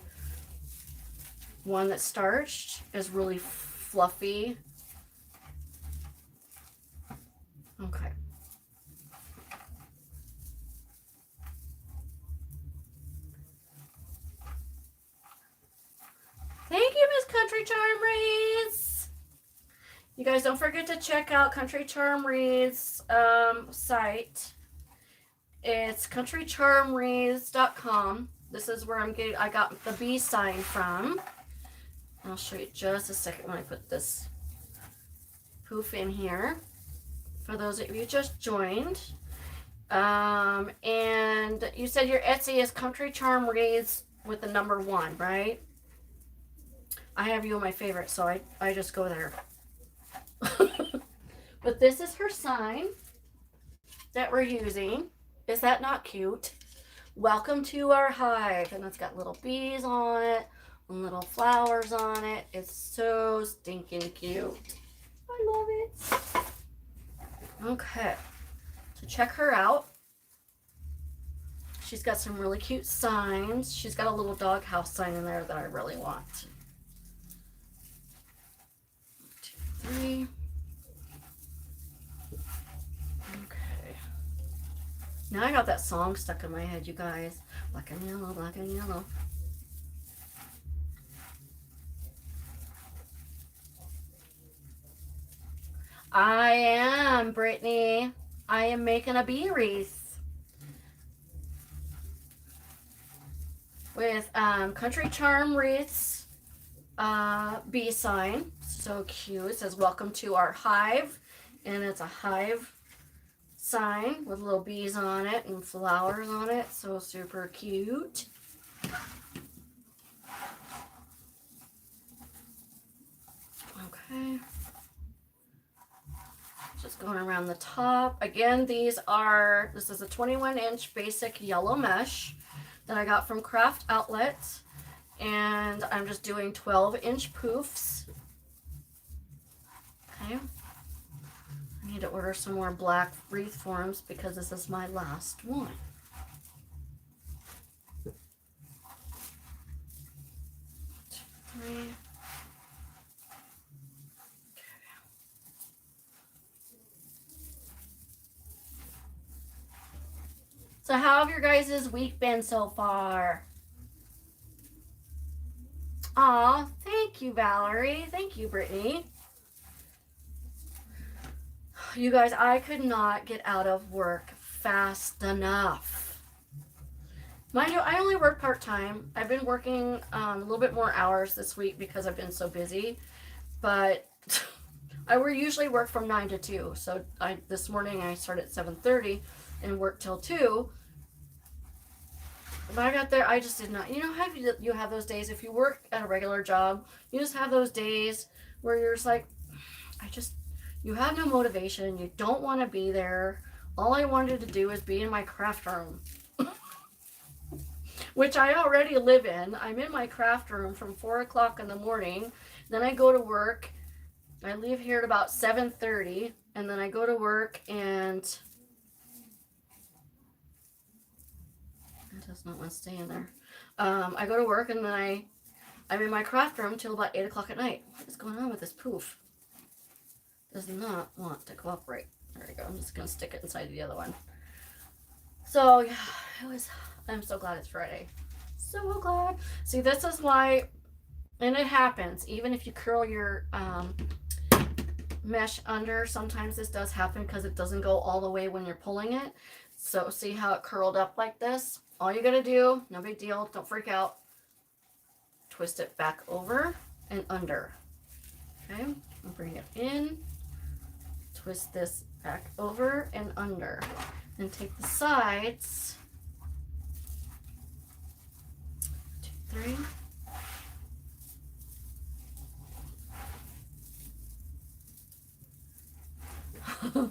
one that's starched is really fluffy. Okay. Thank you, Miss Country Charm Wreaths. You guys don't forget to check out Country Charm Wreaths site. It's countrycharmwreaths.com. This is where I got the bee sign from. I'll show you just a second when I put this poof in here. For those of you just joined. And you said your Etsy is Country Charm Wreaths with the number 1, right? I have you on my favorite, so I just go there. But this is her sign that we're using. Is that not cute? Welcome to our hive. And it's got little bees on it and little flowers on it. It's so stinking cute. I love it. Okay. So check her out. She's got some really cute signs. She's got a little doghouse sign in there that I really want. 1, 2, 3. Okay. Now I got that song stuck in my head, you guys. Black and yellow, black and yellow. I am, Brittany. I am making a bee wreath with Country Charm Wreaths bee sign. So cute. It says welcome to our hive, and it's a hive sign with little bees on it and flowers on it. So super cute. Okay. Just going around the top. Again, this is a 21-inch basic yellow mesh that I got from Craft Outlet. And I'm just doing 12-inch poofs. Okay. I need to order some more black wreath forms because this is my last one. Two, 3. So how have your guys' week been so far? Aw, thank you, Valerie. Thank you, Brittany. You guys, I could not get out of work fast enough. Mind you, I only work part-time. I've been working a little bit more hours this week because I've been so busy. But I usually work from 9 to 2. So this morning I started at 7:30 and worked till 2. But I got there, I just did not. You know how you have those days, if you work at a regular job, you just have those days where you're just like, you have no motivation. You don't want to be there. All I wanted to do is be in my craft room, which I already live in. I'm in my craft room from 4 o'clock in the morning. Then I go to work. I leave here at about 7:30, and then I go to work, and it does not want to stay in there. I go to work, and then I'm in my craft room till about 8 o'clock at night. What is going on with this poof? Does not want to cooperate. There we go. I'm just going to stick it inside the other one. So, yeah, I'm so glad it's Friday. So glad. See, this is why, and it happens, even if you curl your mesh under, sometimes this does happen because it doesn't go all the way when you're pulling it. So, see how it curled up like this? All you got to do, no big deal, don't freak out, twist it back over and under. Okay, I'll bring it in. Twist this back over and under, and take the sides 3.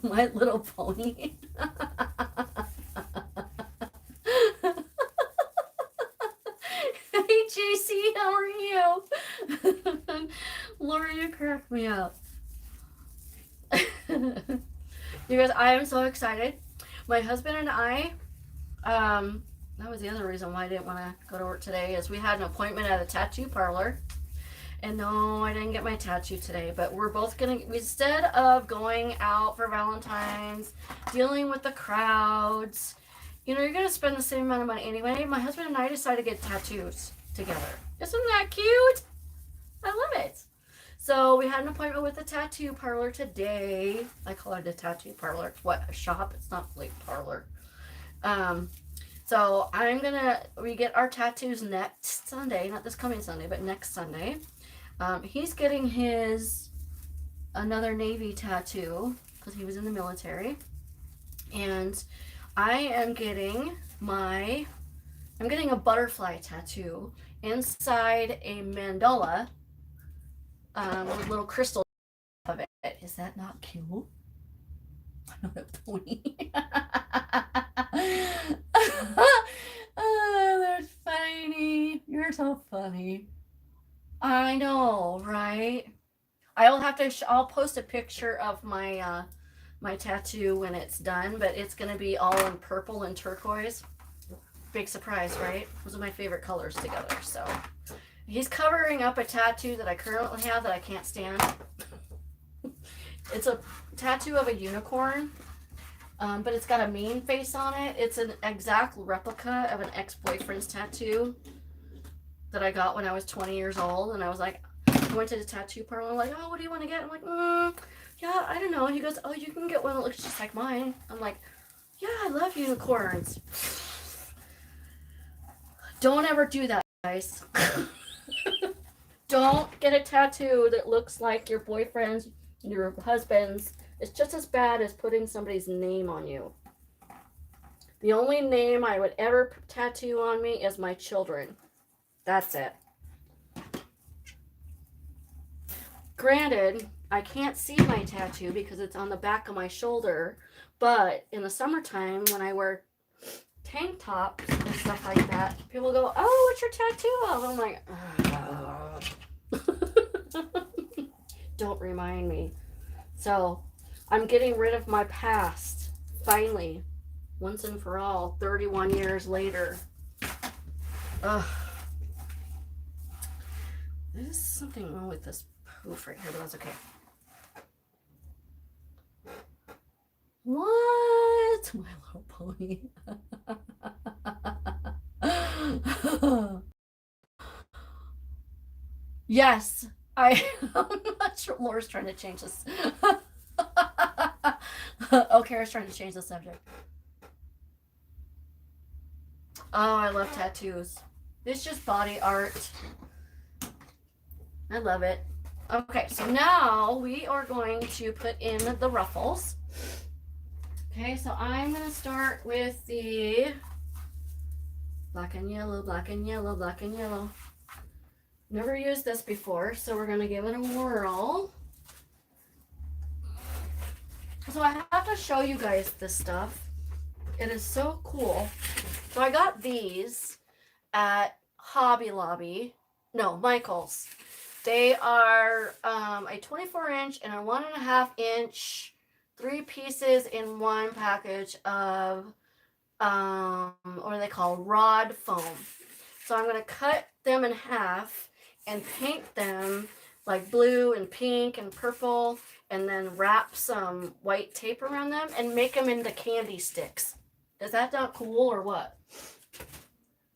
My Little Pony. Hey JC, how are you? Laura, you crack me up. You guys, I am so excited. My husband and I, that was the other reason why I didn't want to go to work today, is we had an appointment at a tattoo parlor. And no, I didn't get my tattoo today, but we're both gonna, instead of going out for Valentine's, dealing with the crowds, you know, you're gonna spend the same amount of money anyway. My husband and I decided to get tattoos together. Isn't that cute? I love it. So we had an appointment with the tattoo parlor today. I call it a tattoo parlor. What, a shop? It's not really a parlor. So we get our tattoos next Sunday, not this coming Sunday, but next Sunday. He's getting another Navy tattoo because he was in the military. And I am getting a butterfly tattoo inside a mandola with little crystals of it. Is that not cute? I'm not a pony. Oh, that's funny. You're so funny. I know, right? I'll post a picture of my my tattoo when it's done, but it's gonna be all in purple and turquoise. Big surprise, right? Those are my favorite colors together. So he's covering up a tattoo that I currently have that I can't stand. It's a tattoo of a unicorn, but it's got a mean face on it. It's an exact replica of an ex-boyfriend's tattoo that I got when I was 20 years old. And I was like, I went to the tattoo parlor. I'm like, oh, what do you want to get? I'm like, yeah, I don't know. And he goes, oh, you can get one that looks just like mine. I'm like, yeah, I love unicorns. Don't ever do that, guys. Don't get a tattoo that looks like your boyfriend's, your husband's. It's just as bad as putting somebody's name on you. The only name I would ever tattoo on me is my children. That's it. Granted, I can't see my tattoo because it's on the back of my shoulder, but in the summertime when I wear tank tops and stuff like that, people go, oh, what's your tattoo of? I'm like, don't remind me. So I'm getting rid of my past, finally, once and for all, 31 years later. Ugh. There's something wrong with this poof right here, but that's okay. What? My Little Pony. Yes, I'm not sure. Laura's trying to change this. Oh, Kara's trying to change the subject. Oh, I love tattoos. It's just body art. I love it. Okay, so now we are going to put in the ruffles. Okay, so I'm going to start with the black and yellow, black and yellow, black and yellow. Never used this before, so we're going to give it a whirl. So I have to show you guys this stuff. It is so cool. So I got these at Hobby Lobby. No, Michael's. They are a 24-inch and a 1.5-inch, 3 pieces in one package of, what do they call, rod foam. So I'm going to cut them in half and paint them like blue and pink and purple, and then wrap some white tape around them and make them into candy sticks. Is that not cool or what?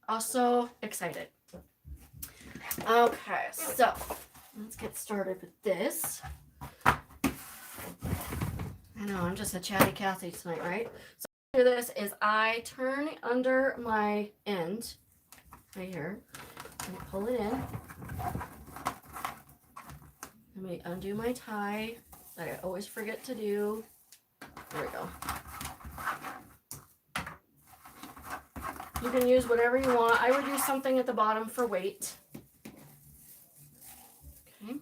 Also excited. Okay, so let's get started with this. I know, I'm just a chatty Cathy tonight, right? So what I do this is I turn under my end right here and pull it in. Let me undo my tie that I always forget to do. There we go. You can use whatever you want. I would use something at the bottom for weight. Okay.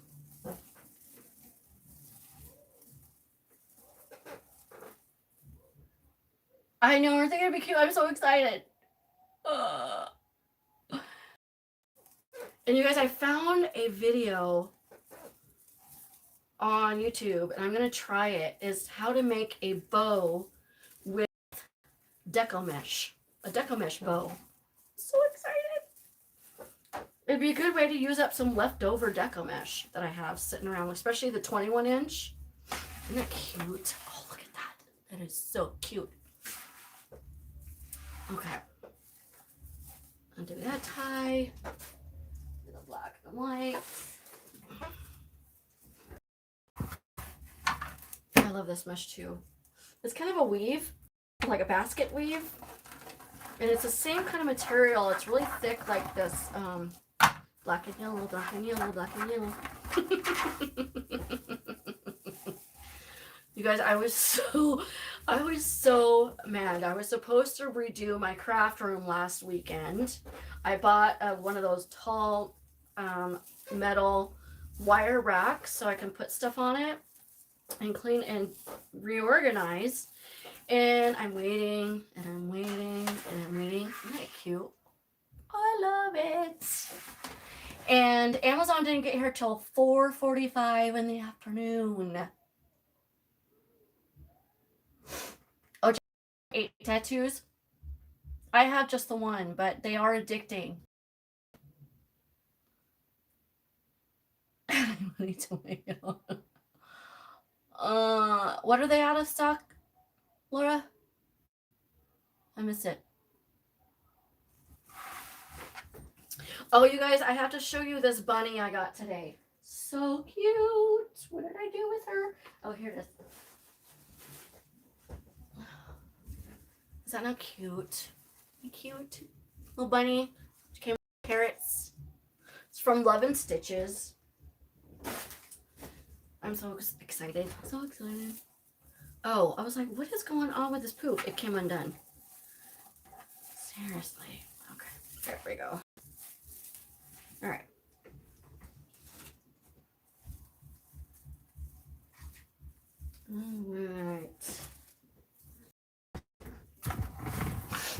I know, aren't they gonna be cute? I'm so excited. And you guys, I found a video on YouTube, and I'm gonna try it, is how to make a bow with deco mesh. A deco mesh bow. So excited. It'd be a good way to use up some leftover deco mesh that I have sitting around, especially the 21 inch. Isn't that cute? Oh, look at that. That is so cute. Okay. Undo that tie. The black and white. I love this mesh too. It's kind of a weave, like a basket weave. And it's the same kind of material. It's really thick like this. Black and yellow, black and yellow, black and yellow. You guys, I was so mad. I was supposed to redo my craft room last weekend. I bought one of those tall metal wire racks so I can put stuff on it and clean and reorganize. And I'm waiting and I'm waiting and I'm waiting. Isn't that cute? I love it. And Amazon didn't get here till 4:45 in the afternoon. Oh, 8 tattoos. I have just the one, but they are addicting. What are they out of stock, Laura? I missed it. Oh, you guys, I have to show you this bunny I got today. So cute. What did I do with her? Oh, here it is. Is that not cute? Cute. Little bunny. She came with carrots. It's from Love and Stitches. I'm so excited. So excited. Oh, I was like, what is going on with this poop? It came undone. Seriously. Okay. There we go. All right. All right.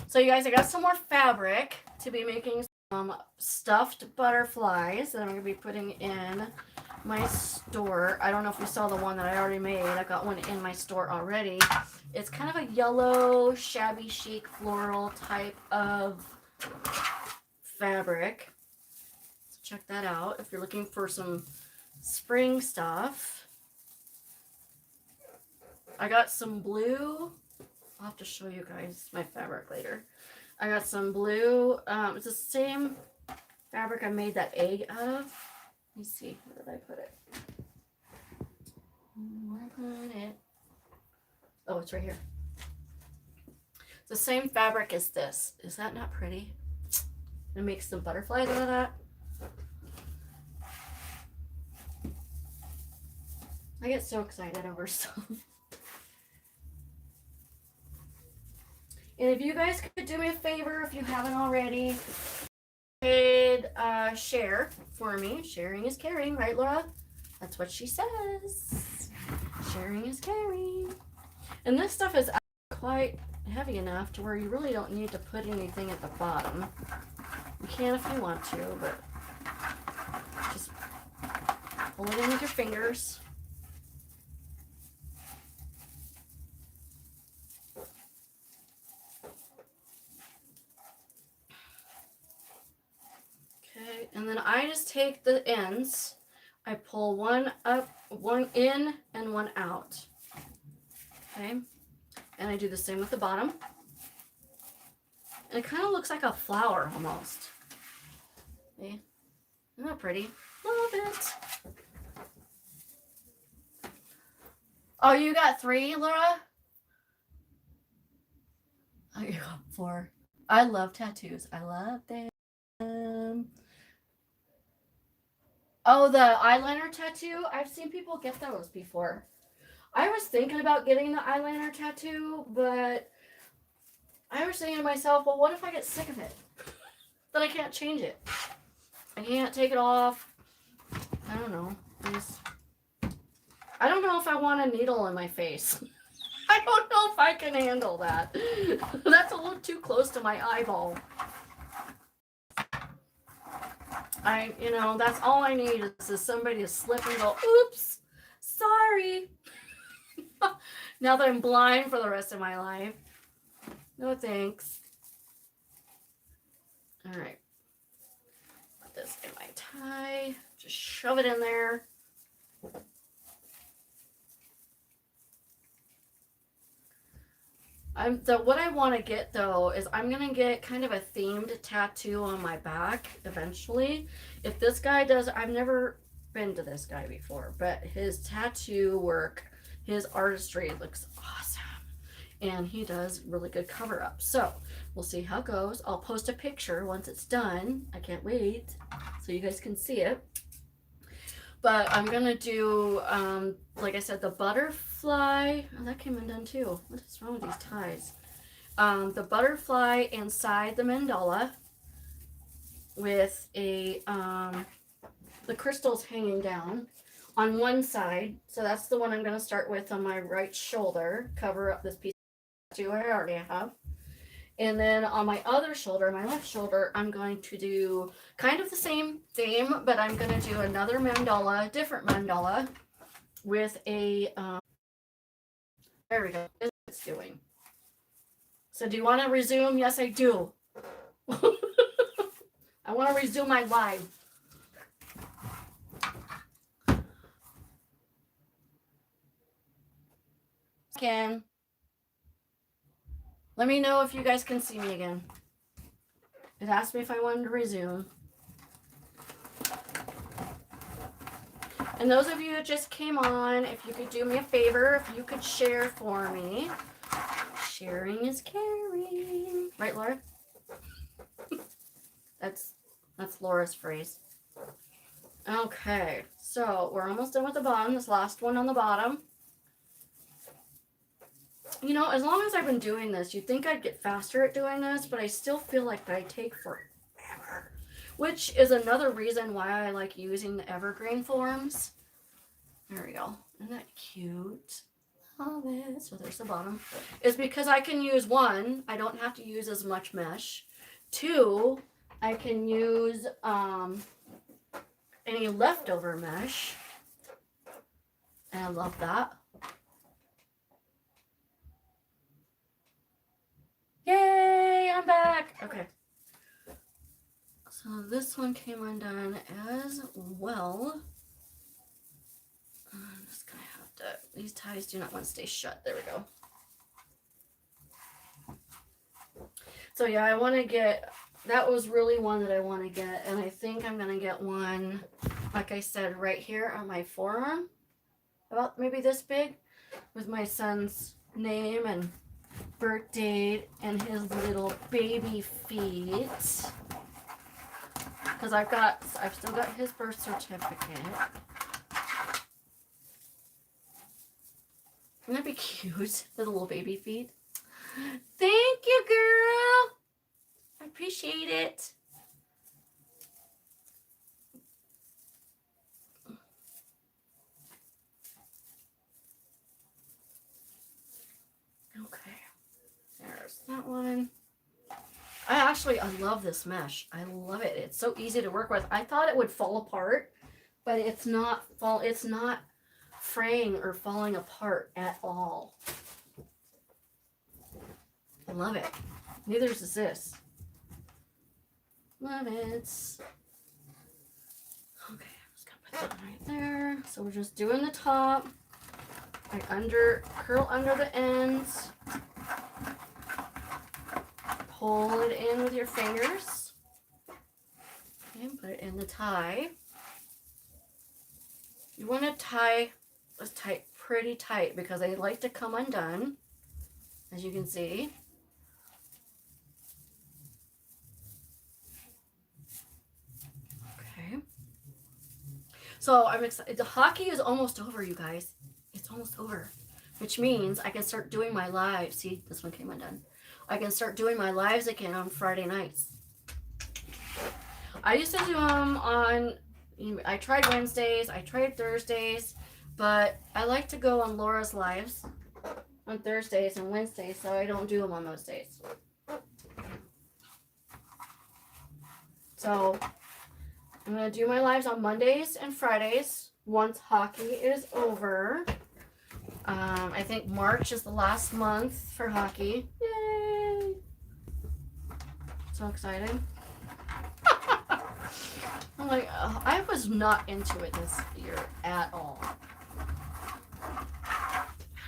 So you guys, I got some more fabric to be making some stuffed butterflies that I'm going to be putting in my store. I don't know if you saw the one that I already made. I got one in my store already. It's kind of a yellow, shabby chic, floral type of fabric. So check that out if you're looking for some spring stuff. I got some blue. I'll have to show you guys my fabric later. I got some blue. It's the same fabric I made that egg out of. Let me see. Where did I put it? Where did I put it? Oh, it's right here. It's the same fabric as this. Is that not pretty? And make some butterflies out of that. I get so excited over stuff. And if you guys could do me a favor, if you haven't already, could share for me. Sharing is caring, right, Laura? That's what she says. Sharing is caring. And this stuff is quite heavy enough to where you really don't need to put anything at the bottom. You can if you want to, but just pull it in with your fingers. Okay, and then I just take the ends, I pull one up, one in, and one out. Okay, and I do the same with the bottom. And it kind of looks like a flower almost. Okay, isn't that pretty? Love it. Oh, you got 3, Laura? Oh, you got 4. I love tattoos. I love them. Oh, the eyeliner tattoo. I've seen people get those before. I was thinking about getting the eyeliner tattoo, but I was thinking to myself, well, what if I get sick of it? Then I can't change it. I can't take it off. I don't know. I don't know if I want a needle in my face. I don't know if I can handle that. That's a little too close to my eyeball. That's all I need is somebody to slip and go, oops, sorry. Now that I'm blind for the rest of my life. No thanks. All right. Put this in my tie. Just shove it in there. What I want to get though is I'm gonna get kind of a themed tattoo on my back eventually. If this guy does, I've never been to this guy before, but his tattoo work, his artistry looks awesome, and he does really good cover up. So we'll see how it goes. I'll post a picture once it's done. I can't wait so you guys can see it. But I'm gonna do, like I said, the butterfly. Oh, that came undone too. What is wrong with these ties? The butterfly inside the mandala with the crystals hanging down on one side. So that's the one I'm gonna start with on my right shoulder. Cover up this piece of tattoo I already have. And then on my other shoulder, my left shoulder, I'm going to do kind of the same theme, but I'm going to do another mandala, different mandala, with a, there we go, it's doing. So do you want to resume? Yes, I do. I want to resume my live. Can. Let me know if you guys can see me again. It asked me if I wanted to resume. And those of you who just came on, if you could do me a favor, if you could share for me. Sharing is caring. Right, Laura? That's Laura's phrase. Okay, so we're almost done with the bottom. This last one on the bottom. You know, as long as I've been doing this, you'd think I'd get faster at doing this, but I still feel like I take forever. Which is another reason why I like using the evergreen forms. There we go. Isn't that cute? Love it. So there's the bottom. It's because I can use one, I don't have to use as much mesh. Two, I can use any leftover mesh. And I love that. Yay, I'm back. Okay. So this one came undone as well. I'm just gonna have to, these ties do not want to stay shut. There we go. So yeah, I want to get, that was really one that I want to get, and I think I'm going to get one, like I said, right here on my forearm, about maybe this big, with my son's name and birth date and his little baby feet. Because I've still got his birth certificate. Wouldn't that be cute? The little baby feet. Thank you, girl. I appreciate it. Okay. There's that one. I love this mesh. I love it. It's so easy to work with. I thought it would fall apart, but it's not fraying or falling apart at all. I love it. Neither is this. Love it. Okay, I'm just gonna put that right there. So we're just doing the top. I curl under the ends. Pull it in with your fingers. And put it in the tie. You want to tie this pretty tight because they like to come undone, as you can see. Okay. So I'm excited. The hockey is almost over, you guys. It's almost over, which means I can start doing my live. See, this one came undone. I can start doing my lives again on Friday nights. I used to do them on, I tried Wednesdays, I tried Thursdays, but I like to go on Laura's lives on Thursdays and Wednesdays, so I don't do them on those days. So I'm going to do my lives on Mondays and Fridays once hockey is over. I think March is the last month for hockey. Yay! So exciting. I'm like, I was not into it this year at all. I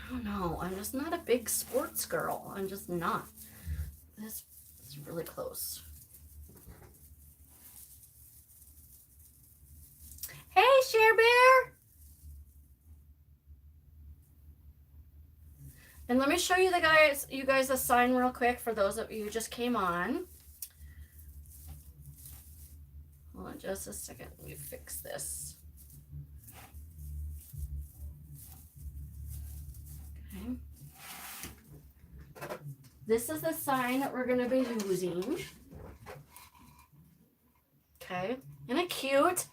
don't know. I'm just not a big sports girl. I'm just not. This is really close. Hey, Share Bear! And let me show you you guys a sign real quick for those of you who just came on. Hold on just a second. Let me fix this. Okay. This is the sign that we're going to be using. Okay. Isn't it cute?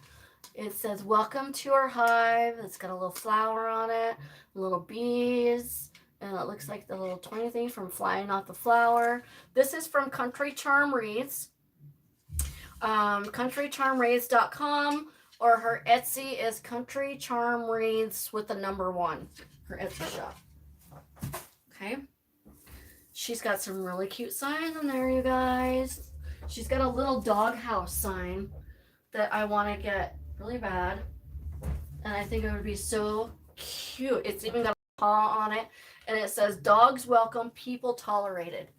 It says, welcome to our hive. It's got a little flower on it, little bees, and it looks like the little 20 thing from flying off the flower. This is from Country Charm Wreaths. CountryCharmWreaths.com, or her Etsy is Country Charm Wreaths with the number 1, her Etsy shop. Okay. She's got some really cute signs in there, you guys. She's got a little doghouse sign that I want to get really bad, and I think it would be so cute. It's even got a paw on it, and it says dogs welcome, people tolerated.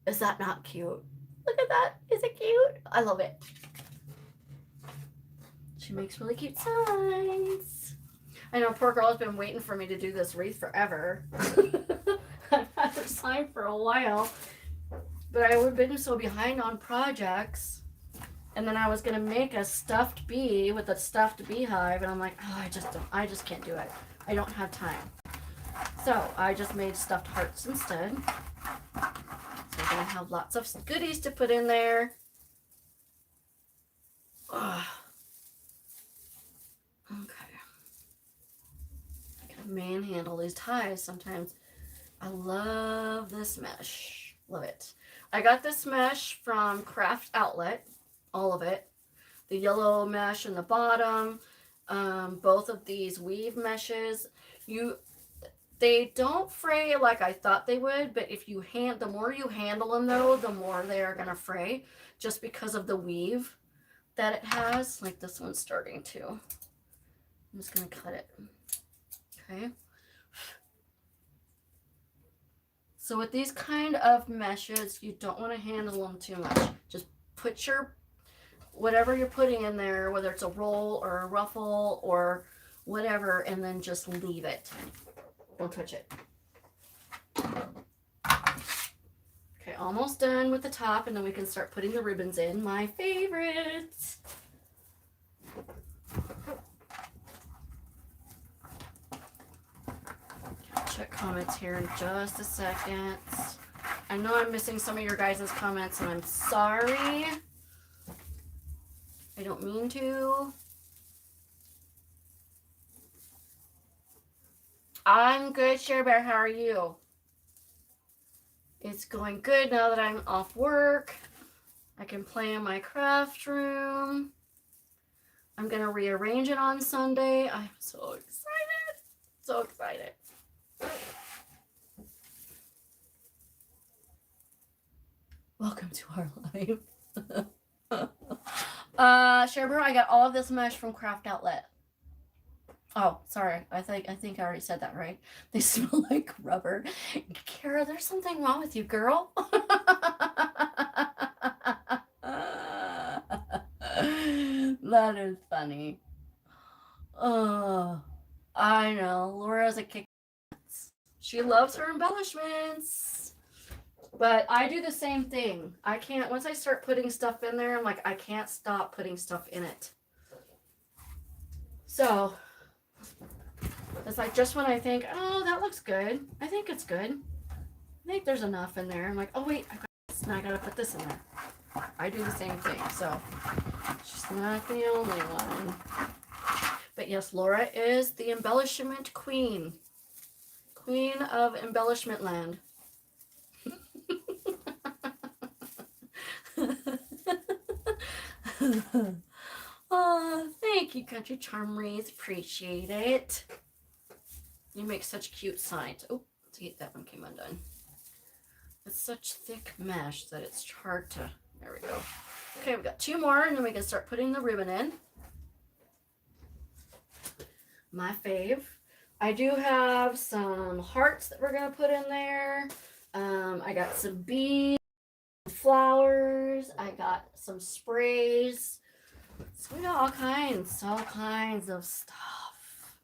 Is that not cute? Look at that. Is it cute? I love it. She makes really cute signs. I know, poor girl has been waiting for me to do this wreath forever. I've had her sign for a while, but I would have been so behind on projects. And then I was going to make a stuffed bee with a stuffed beehive, and I'm like, oh, I just can't do it. I don't have time. So I just made stuffed hearts instead. So we're going to have lots of goodies to put in there. Ugh. Okay. I gotta manhandle these ties sometimes. I love this mesh. Love it. I got this mesh from Craft Outlet. All of it. The yellow mesh in the bottom. Both of these weave meshes. They don't fray like I thought they would, but if you the more you handle them though, the more they are gonna fray, just because of the weave that it has. Like this one's starting to. I'm just gonna cut it. Okay. So with these kind of meshes, you don't want to handle them too much. Just put whatever you're putting in there, whether it's a roll or a ruffle or whatever, and then just leave it. Don't touch it. Okay, almost done with the top, and then we can start putting the ribbons in. My favorites. Check comments here in just a second. I know I'm missing some of your guys' comments, and I'm sorry. I don't mean to. I'm good, Share Bear. How are you? It's going good now that I'm off work. I can play in my craft room. I'm going to rearrange it on Sunday. I'm so excited. So excited. Welcome to our life. Share Bear, I got all of this mesh from Craft Outlet. Oh, sorry. I think I already said that, right? They smell like rubber. Kara, there's something wrong with you, girl. That is funny. Oh, I know. Laura's a kick. She loves her embellishments. But I do the same thing. I can't, once I start putting stuff in there, I'm like, I can't stop putting stuff in it. So it's like just when I think, oh, that looks good. I think it's good. I think there's enough in there. I'm like, oh wait, I got this. Now I gotta put this in there. I do the same thing, so she's not the only one. But yes, Laura is the embellishment queen. Queen of embellishment land. Oh, thank you, Country Charm Wreath. Appreciate it. You make such cute signs. Oh, see, that one came undone. It's such thick mesh that it's hard to... There we go. Okay, we've got 2 more, and then we can start putting the ribbon in. My fave. I do have some hearts that we're going to put in there. I got some beads, flowers. I got some sprays. So we got all kinds of stuff.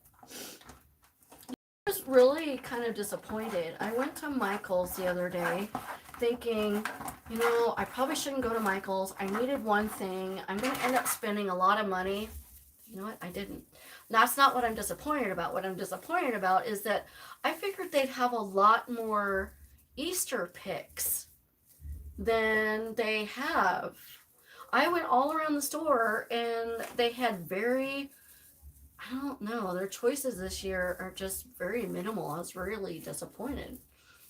I was really kind of disappointed. I went to Michael's the other day thinking, you know, I probably shouldn't go to Michael's. I needed one thing. I'm going to end up spending a lot of money. You know what? I didn't. That's not what I'm disappointed about. What I'm disappointed about is that I figured they'd have a lot more Easter picks than they have. I went all around the store and they had very, I don't know, their choices this year are just very minimal. I was really disappointed.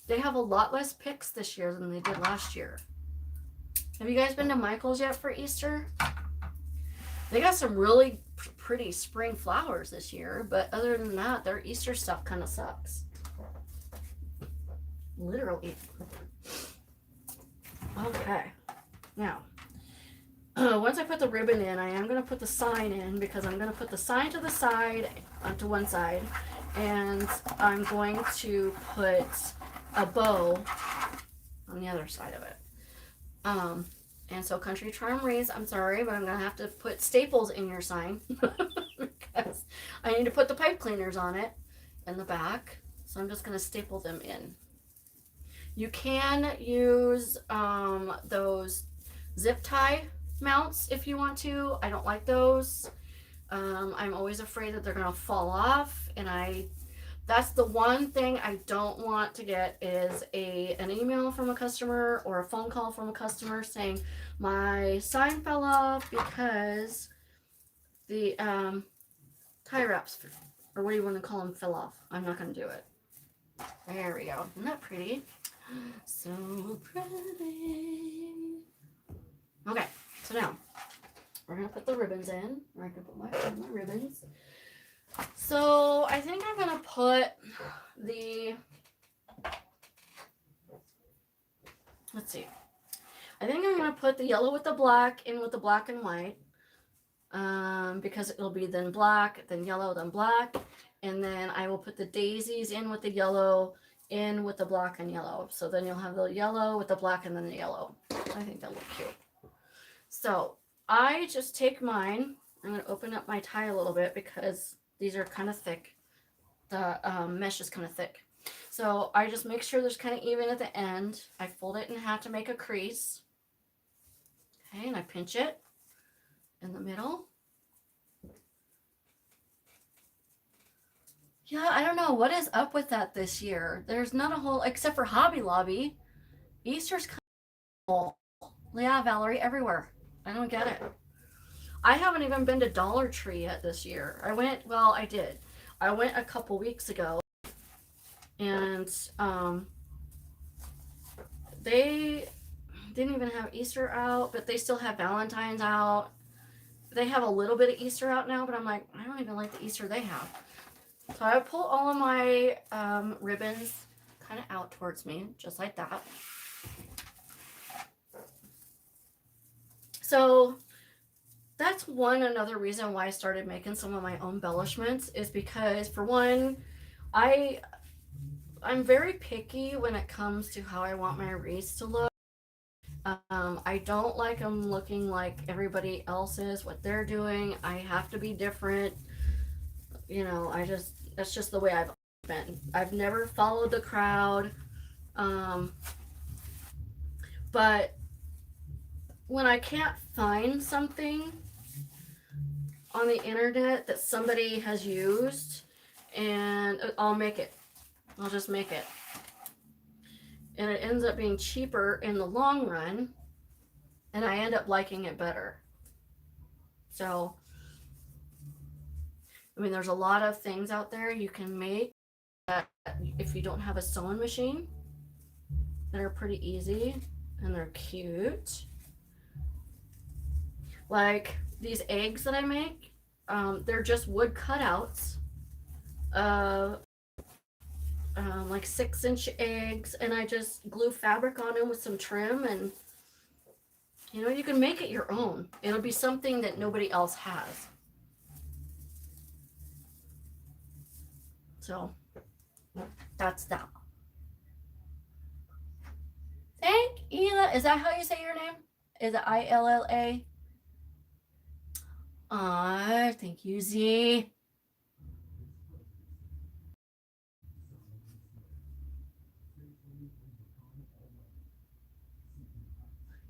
They have a lot less picks this year than they did last year. Have you guys been to Michael's yet for Easter? They got some really pretty spring flowers this year, but other than that, their Easter stuff kind of sucks. Literally. Okay. Now, once I put the ribbon in, I am going to put the sign in because I'm going to put the sign to the side, to one side, and I'm going to put a bow on the other side of it. And so Country Charm Wreath, I'm sorry, but I'm going to have to put staples in your sign because I need to put the pipe cleaners on it in the back. So I'm just going to staple them in. You can use those zip tie mounts if you want to. I don't like those. I'm always afraid that they're going to fall off, and that's the one thing I don't want to get is an email from a customer or a phone call from a customer saying my sign fell off because the tie wraps, or what do you want to call them, fell off. I'm not going to do it. There we go. Isn't that pretty? So pretty. Okay, so now we're going to put the ribbons in. Or I can put my ribbons. So I think I'm going to put let's see. I think I'm going to put the yellow with the black in with the black and white. Because it'll be then black, then yellow, then black. And then I will put the daisies in with the yellow, in with the black and yellow. So then you'll have the yellow with the black and then the yellow. I think that'll look cute. So I just take mine. I'm going to open up my tie a little bit because these are kind of thick. The mesh is kind of thick. So I just make sure there's kind of even at the end. I fold it in half to make a crease. Okay, and I pinch it in the middle. Yeah, I don't know. What is up with that this year? There's not a whole, except for Hobby Lobby. Easter's kind of full. Yeah, Valerie, everywhere. I don't get it. I haven't even been to Dollar Tree yet this year. I did. I went a couple weeks ago, and they didn't even have Easter out, but they still have Valentine's out. They have a little bit of Easter out now, but I'm like, I don't even like the Easter they have. So I pull all of my ribbons kind of out towards me, just like that. So that's another reason why I started making some of my own embellishments is because, for one, I'm very picky when it comes to how I want my wreaths to look. I don't like them looking like everybody else's, what they're doing. I have to be different. You know, that's just the way I've been. I've never followed the crowd. But when I can't find something on the internet that somebody has used, and I'll make it. I'll just make it. and it ends up being cheaper in the long run, and I end up liking it better. So, I mean, there's a lot of things out there you can make that if you don't have a sewing machine that are pretty easy and they're cute. Like these eggs that I make, they're just wood cutouts of like 6-inch eggs, and I just glue fabric on them with some trim, and you know, you can make it your own. It'll be something that nobody else has. So that's that. Thank Ila. Is that how you say your name? Is it Illa? Thank you, Z.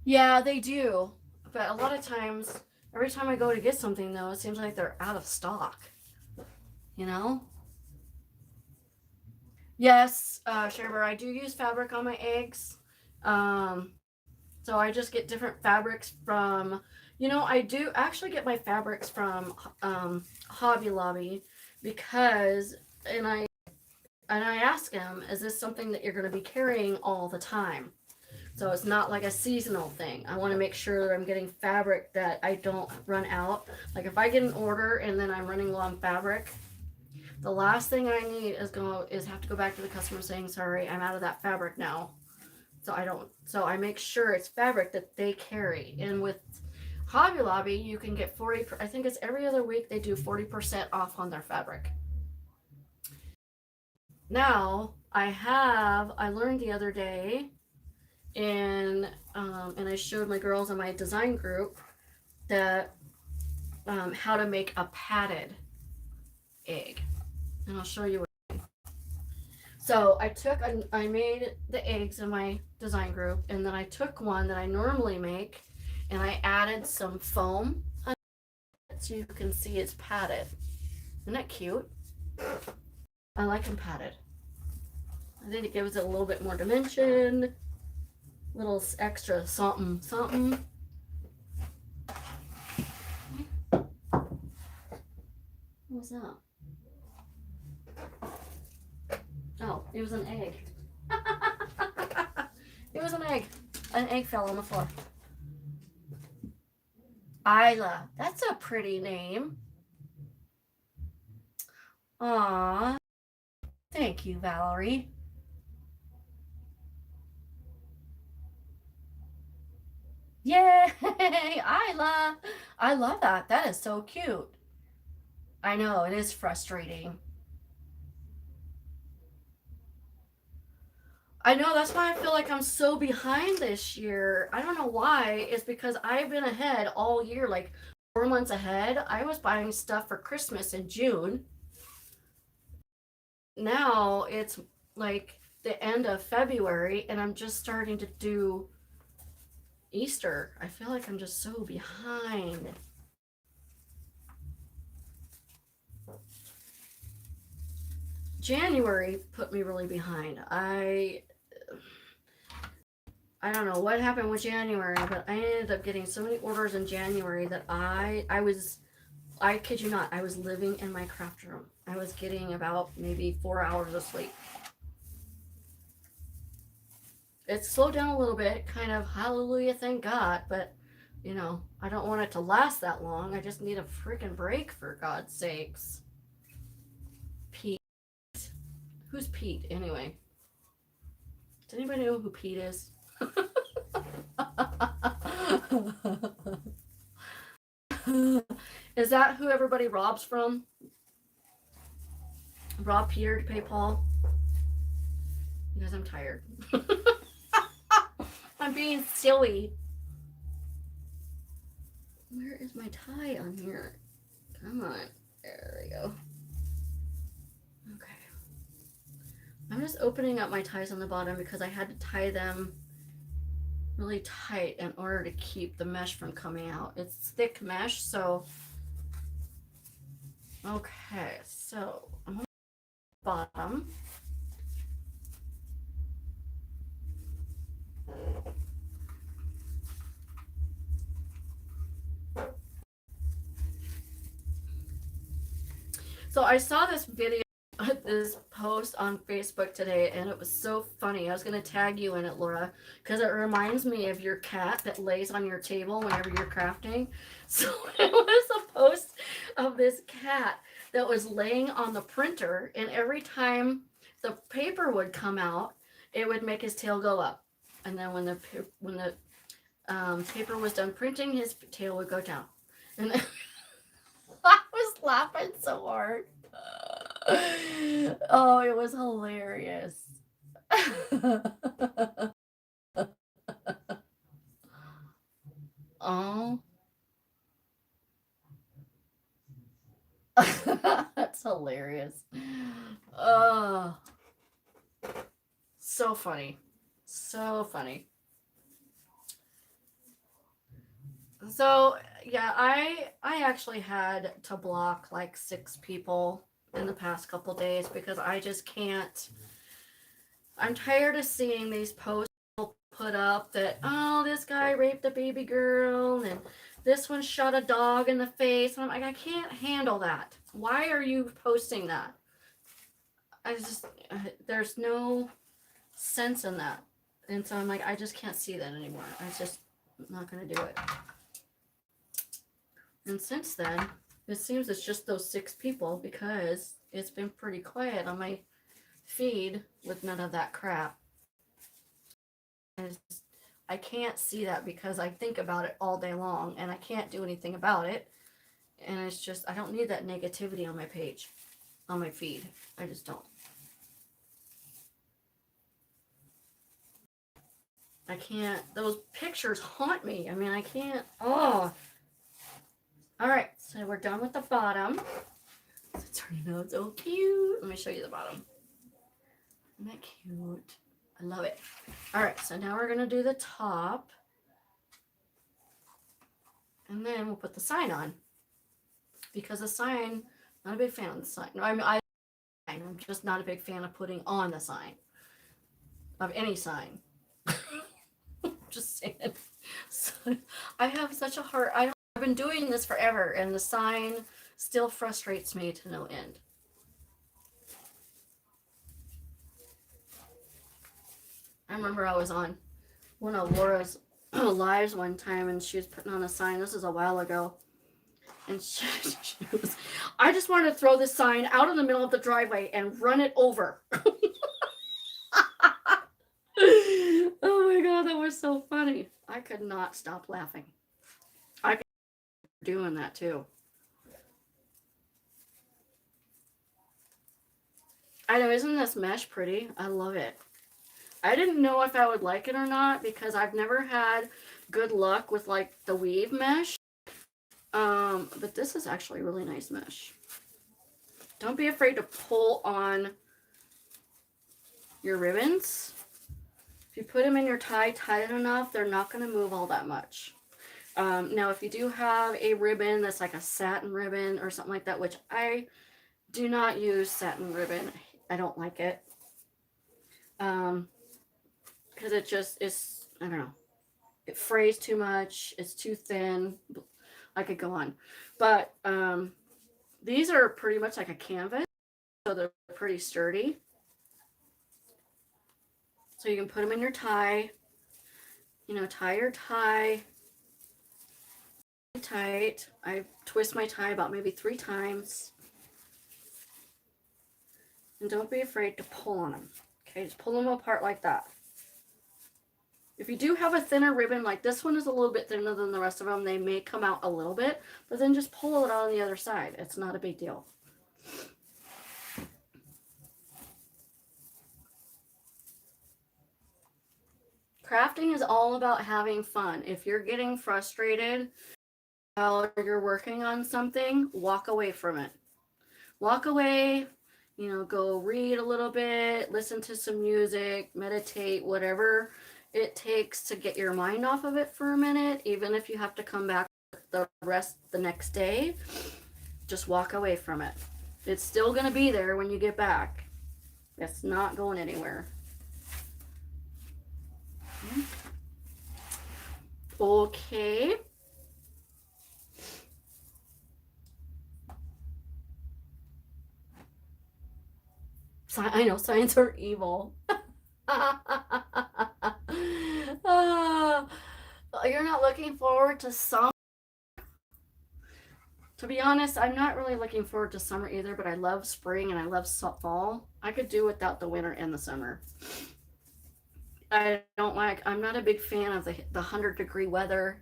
Yeah, they do. But a lot of times, every time I go to get something, though, it seems like they're out of stock. You know? Yes, Sherber, I do use fabric on my eggs. So I just get different fabrics from, you know, I do actually get my fabrics from Hobby Lobby because, and I ask them, is this something that you're going to be carrying all the time? So it's not like a seasonal thing. I want to make sure that I'm getting fabric that I don't run out. Like if I get an order and then I'm running low on fabric, the last thing I need is have to go back to the customer saying, sorry, I'm out of that fabric now. So I make sure it's fabric that they carry. And with Hobby Lobby, you can get 40, I think it's every other week they do 40% off on their fabric. Now, I learned the other day, and I showed my girls in my design group that how to make a padded egg. And I'll show you what. So I made the eggs in my design group, and then I took one that I normally make, and I added some foam on it so you can see it's padded. Isn't that cute? I like them padded. I think it gives it a little bit more dimension, little extra something, something. What was that? Oh, it was an egg. It was an egg. An egg fell on the floor. Isla. That's a pretty name. Aw. Thank you, Valerie. Yay! Isla. I love that. That is so cute. I know, it is frustrating. I know, that's why I feel like I'm so behind this year. I don't know why. It's because I've been ahead all year, like 4 months ahead. I was buying stuff for Christmas in June. Now it's like the end of February, and I'm just starting to do Easter. I feel like I'm just so behind. January put me really behind. I don't know what happened with January, but I ended up getting so many orders in January that I kid you not, I was living in my craft room. I was getting about maybe 4 hours of sleep. It slowed down a little bit, kind of hallelujah, thank God, but you know, I don't want it to last that long. I just need a freaking break, for God's sakes. Pete. Who's Pete, anyway? Does anybody know who Pete is? Is that who everybody robs from? Rob Peter to pay Paul? Because I'm tired. I'm being silly. Where is my tie on here? Come on. There we go. Okay. I'm just opening up my ties on the bottom because I had to tie them really tight in order to keep the mesh from coming out. It's thick mesh, so okay, so I'm on the bottom. So I saw this video, this post on Facebook today, and it was so funny. I was going to tag you in it, Laura, because it reminds me of your cat that lays on your table whenever you're crafting. So it was a post of this cat that was laying on the printer, and every time the paper would come out, it would make his tail go up. And then when the paper was done printing, his tail would go down. And I was laughing so hard. Oh, it was hilarious. Oh, that's hilarious. Oh, so funny. So funny. So, yeah, I actually had to block like 6 people in the past couple days because I just can't. I'm tired of seeing these posts put up that, oh, this guy raped a baby girl and this one shot a dog in the face. And I'm like, I can't handle that. Why are you posting that? I just, there's no sense in that. And so I'm like, I just can't see that anymore. I just, I'm not going to do it. And since then, it seems it's just those 6 people because it's been pretty quiet on my feed with none of that crap. I can't see that because I think about it all day long and I can't do anything about it. And it's just, I don't need that negativity on my page, on my feed. I just don't. I can't, those pictures haunt me. I mean, I can't, oh. All right, so we're done with the bottom. It's turning out so cute. Let me show you the bottom. Isn't that cute? I love it. All right, so now we're going to do the top. And then we'll put the sign on. Because the sign, not a big fan of the sign. No, I'm just not a big fan of putting on the sign. Of any sign. Just saying. So, I have such a heart. I've been doing this forever, and the sign still frustrates me to no end. I remember I was on one of Laura's lives one time, and she was putting on a sign. This is a while ago. And she was, I just wanted to throw this sign out in the middle of the driveway and run it over. Oh my God, that was so funny. I could not stop laughing. I could be doing that too. I know, isn't this mesh pretty? I love it. I didn't know if I would like it or not because I've never had good luck with like the weave mesh. But this is actually really nice mesh. Don't be afraid to pull on your ribbons. If you put them in your tie tight enough, they're not going to move all that much. Now, if you do have a ribbon that's like a satin ribbon or something like that, which I do not use satin ribbon. I don't like it. Because it just is, I don't know. It frays too much. It's too thin. I could go on. But these are pretty much like a canvas. So they're pretty sturdy. So you can put them in your tie. You know, tie your tie tight. I twist my tie about maybe 3 times. And don't be afraid to pull on them. Okay, just pull them apart like that. If you do have a thinner ribbon, like this one is a little bit thinner than the rest of them, they may come out a little bit, but then just pull it on the other side. It's not a big deal. Crafting is all about having fun. If you're getting frustrated while you're working on something, walk away from it. Walk away, you know, go read a little bit, listen to some music, meditate, whatever it takes to get your mind off of it for a minute. Even if you have to come back the rest the next day, just walk away from it. It's still going to be there when you get back. It's not going anywhere. Okay. I know signs are evil. You're not looking forward to summer? To be honest, I'm not really looking forward to summer either, but I love spring and I love fall. I could do without the winter and the summer. I'm not a big fan of the 100-degree weather.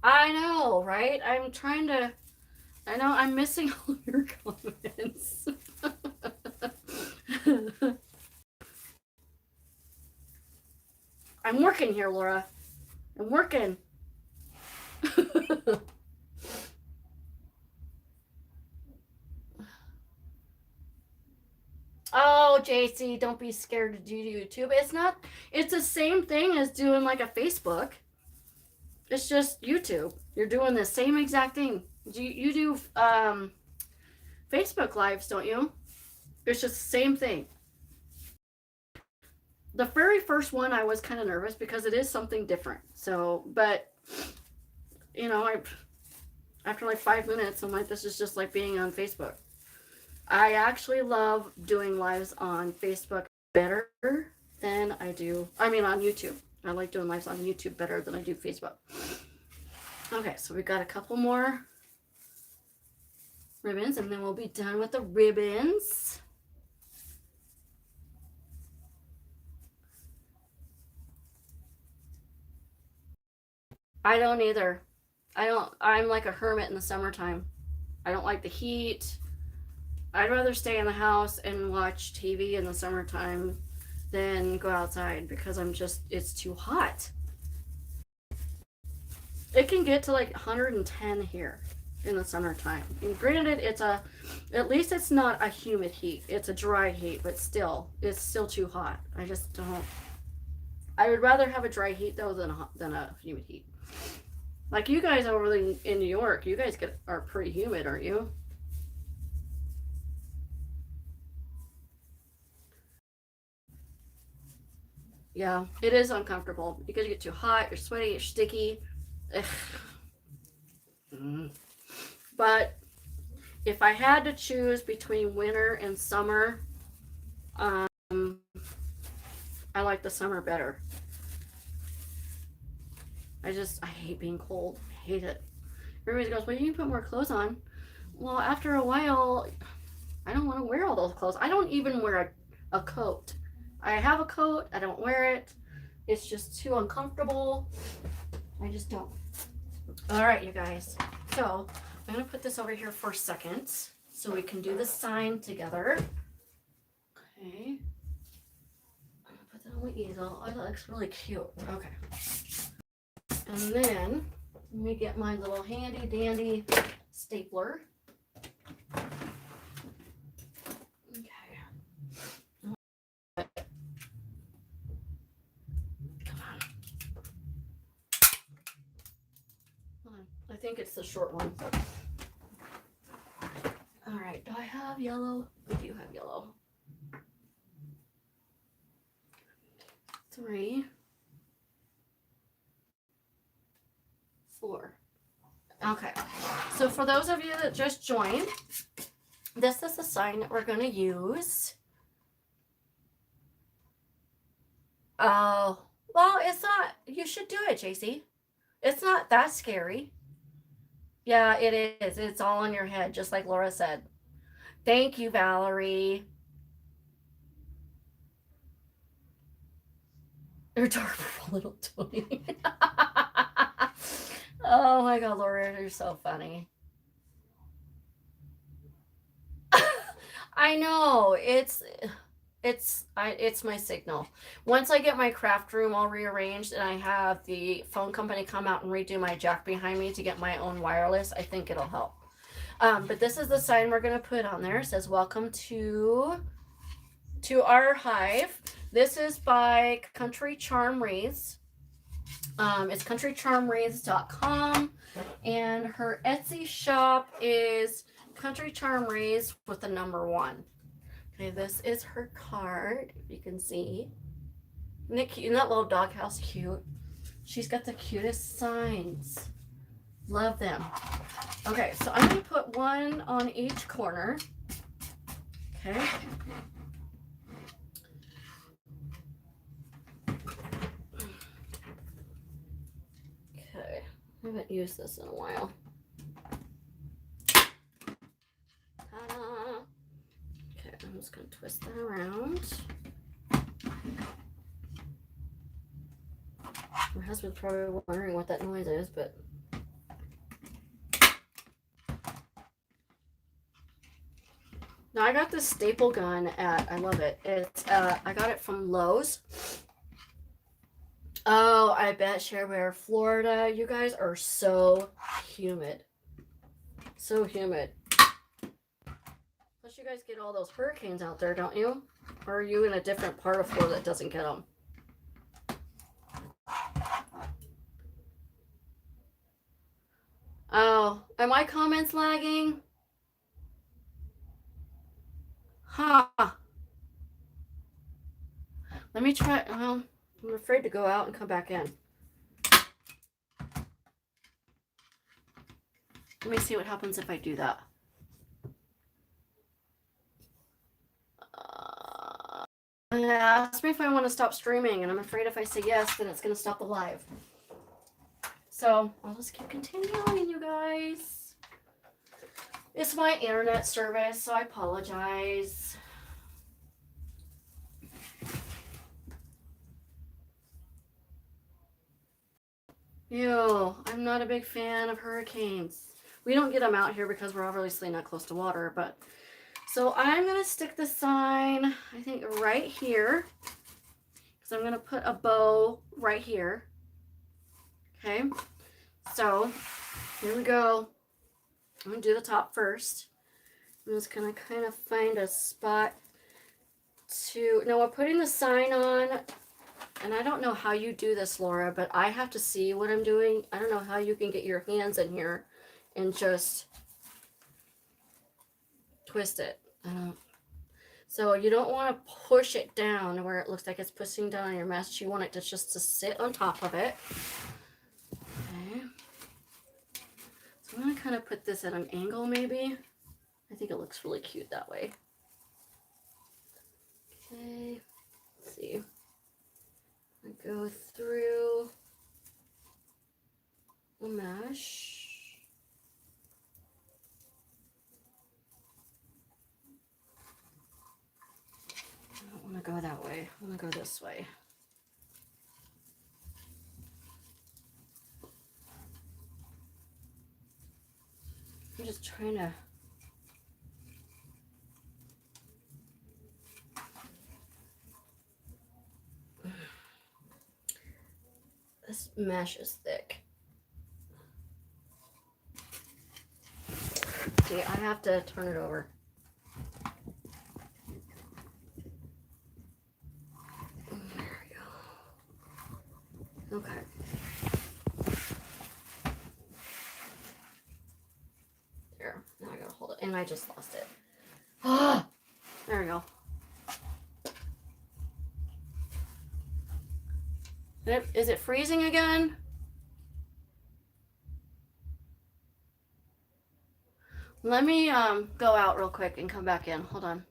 I know, right? I know I'm missing all your comments. I'm working here, Laura. I'm working. Oh, JC, don't be scared to do YouTube. It's the same thing as doing like a Facebook. It's just YouTube. You're doing the same exact thing. You do Facebook Lives, don't you? It's just the same thing. The very first one, I was kind of nervous because it is something different. So, but, after like 5 minutes, I'm like, this is just like being on Facebook. I actually love doing lives on Facebook better than on YouTube. I like doing lives on YouTube better than I do Facebook. Okay, so we got a couple more ribbons and then we'll be done with the ribbons. I don't either. I'm like a hermit in the summertime. I don't like the heat. I'd rather stay in the house and watch TV in the summertime than go outside because it's too hot. It can get to like 110 here in the summertime. And granted, at least it's not a humid heat. It's a dry heat, but still, it's still too hot. I just don't. I would rather have a dry heat though than a humid heat. Like you guys over in New York, you guys are pretty humid, aren't you? Yeah, it is uncomfortable because you get too hot, you're sweaty, you're sticky. But if I had to choose between winter and summer, I like the summer better. I hate being cold. I hate it. Everybody goes, well, you can put more clothes on. Well, after a while, I don't want to wear all those clothes. I don't even wear a coat. I have a coat. I don't wear it. It's just too uncomfortable. I just don't. All right, you guys. So I'm going to put this over here for a second so we can do the sign together. Okay. I'm going to put that on my easel. Oh, that looks really cute. Okay. And then let me get my little handy dandy stapler. Okay. Come on. I think it's the short one. All right. Do I have yellow? I do have yellow. 3, 4. Okay. So for those of you that just joined, this is the sign that we're going to use. Oh, well, it's not. You should do it, JC. It's not that scary. Yeah, it is. It's all in your head, just like Laura said. Thank you, Valerie. You're dark purple little Tony. Oh my God, Laura, you're so funny. I know it's my signal. Once I get my craft room all rearranged and I have the phone company come out and redo my jack behind me to get my own wireless, I think it'll help. But this is the sign we're going to put on there. It says, welcome to our hive. This is by Country Charm Wreaths. It's countrycharmwreaths.com, and her Etsy shop is Country Charm Wreaths with the number 1. Okay, this is her card, if you can see. Isn't it cute? Isn't that little doghouse cute? She's got the cutest signs. Love them. Okay, so I'm going to put one on each corner. Okay. Okay. I haven't used this in a while. Ta-da! Okay, I'm just going to twist that around. My husband's probably wondering what that noise is, but now I got this staple gun at, I love it. It's I got it from Lowe's. Oh, I bet Shareware, Florida, you guys are so humid. So humid. Plus you guys get all those hurricanes out there, don't you? Or are you in a different part of Florida that doesn't get them? Oh, are my comments lagging? Huh. Let me try. Well, I'm afraid to go out and come back in. Let me see what happens if I do that. It asked me if I want to stop streaming, and I'm afraid if I say yes, then it's going to stop the live. So I'll just keep continuing, you guys. It's my internet service, so I apologize. Ew, I'm not a big fan of hurricanes. We don't get them out here because we're obviously not close to water, but so I'm going to stick the sign, I think, right here. Because I'm going to put a bow right here. Okay. So here we go. I'm going to do the top first. I'm just going to kind of find a spot to... Now we're putting the sign on. And I don't know how you do this, Laura, but I have to see what I'm doing. I don't know how you can get your hands in here and just twist it. So you don't want to push it down where it looks like it's pushing down on your mesh. You want it to just to sit on top of it. Okay. So I'm going to kind of put this at an angle maybe. I think it looks really cute that way. Okay. Let's see. I go through the mesh. I don't want to go that way. I want to go this way. I'm just trying to... This mesh is thick. See, I have to turn it over. There we go. Okay. There. Now I gotta hold it. And I just lost it. Ah! There we go. Is it freezing again? Let me go out real quick and come back in. Hold on.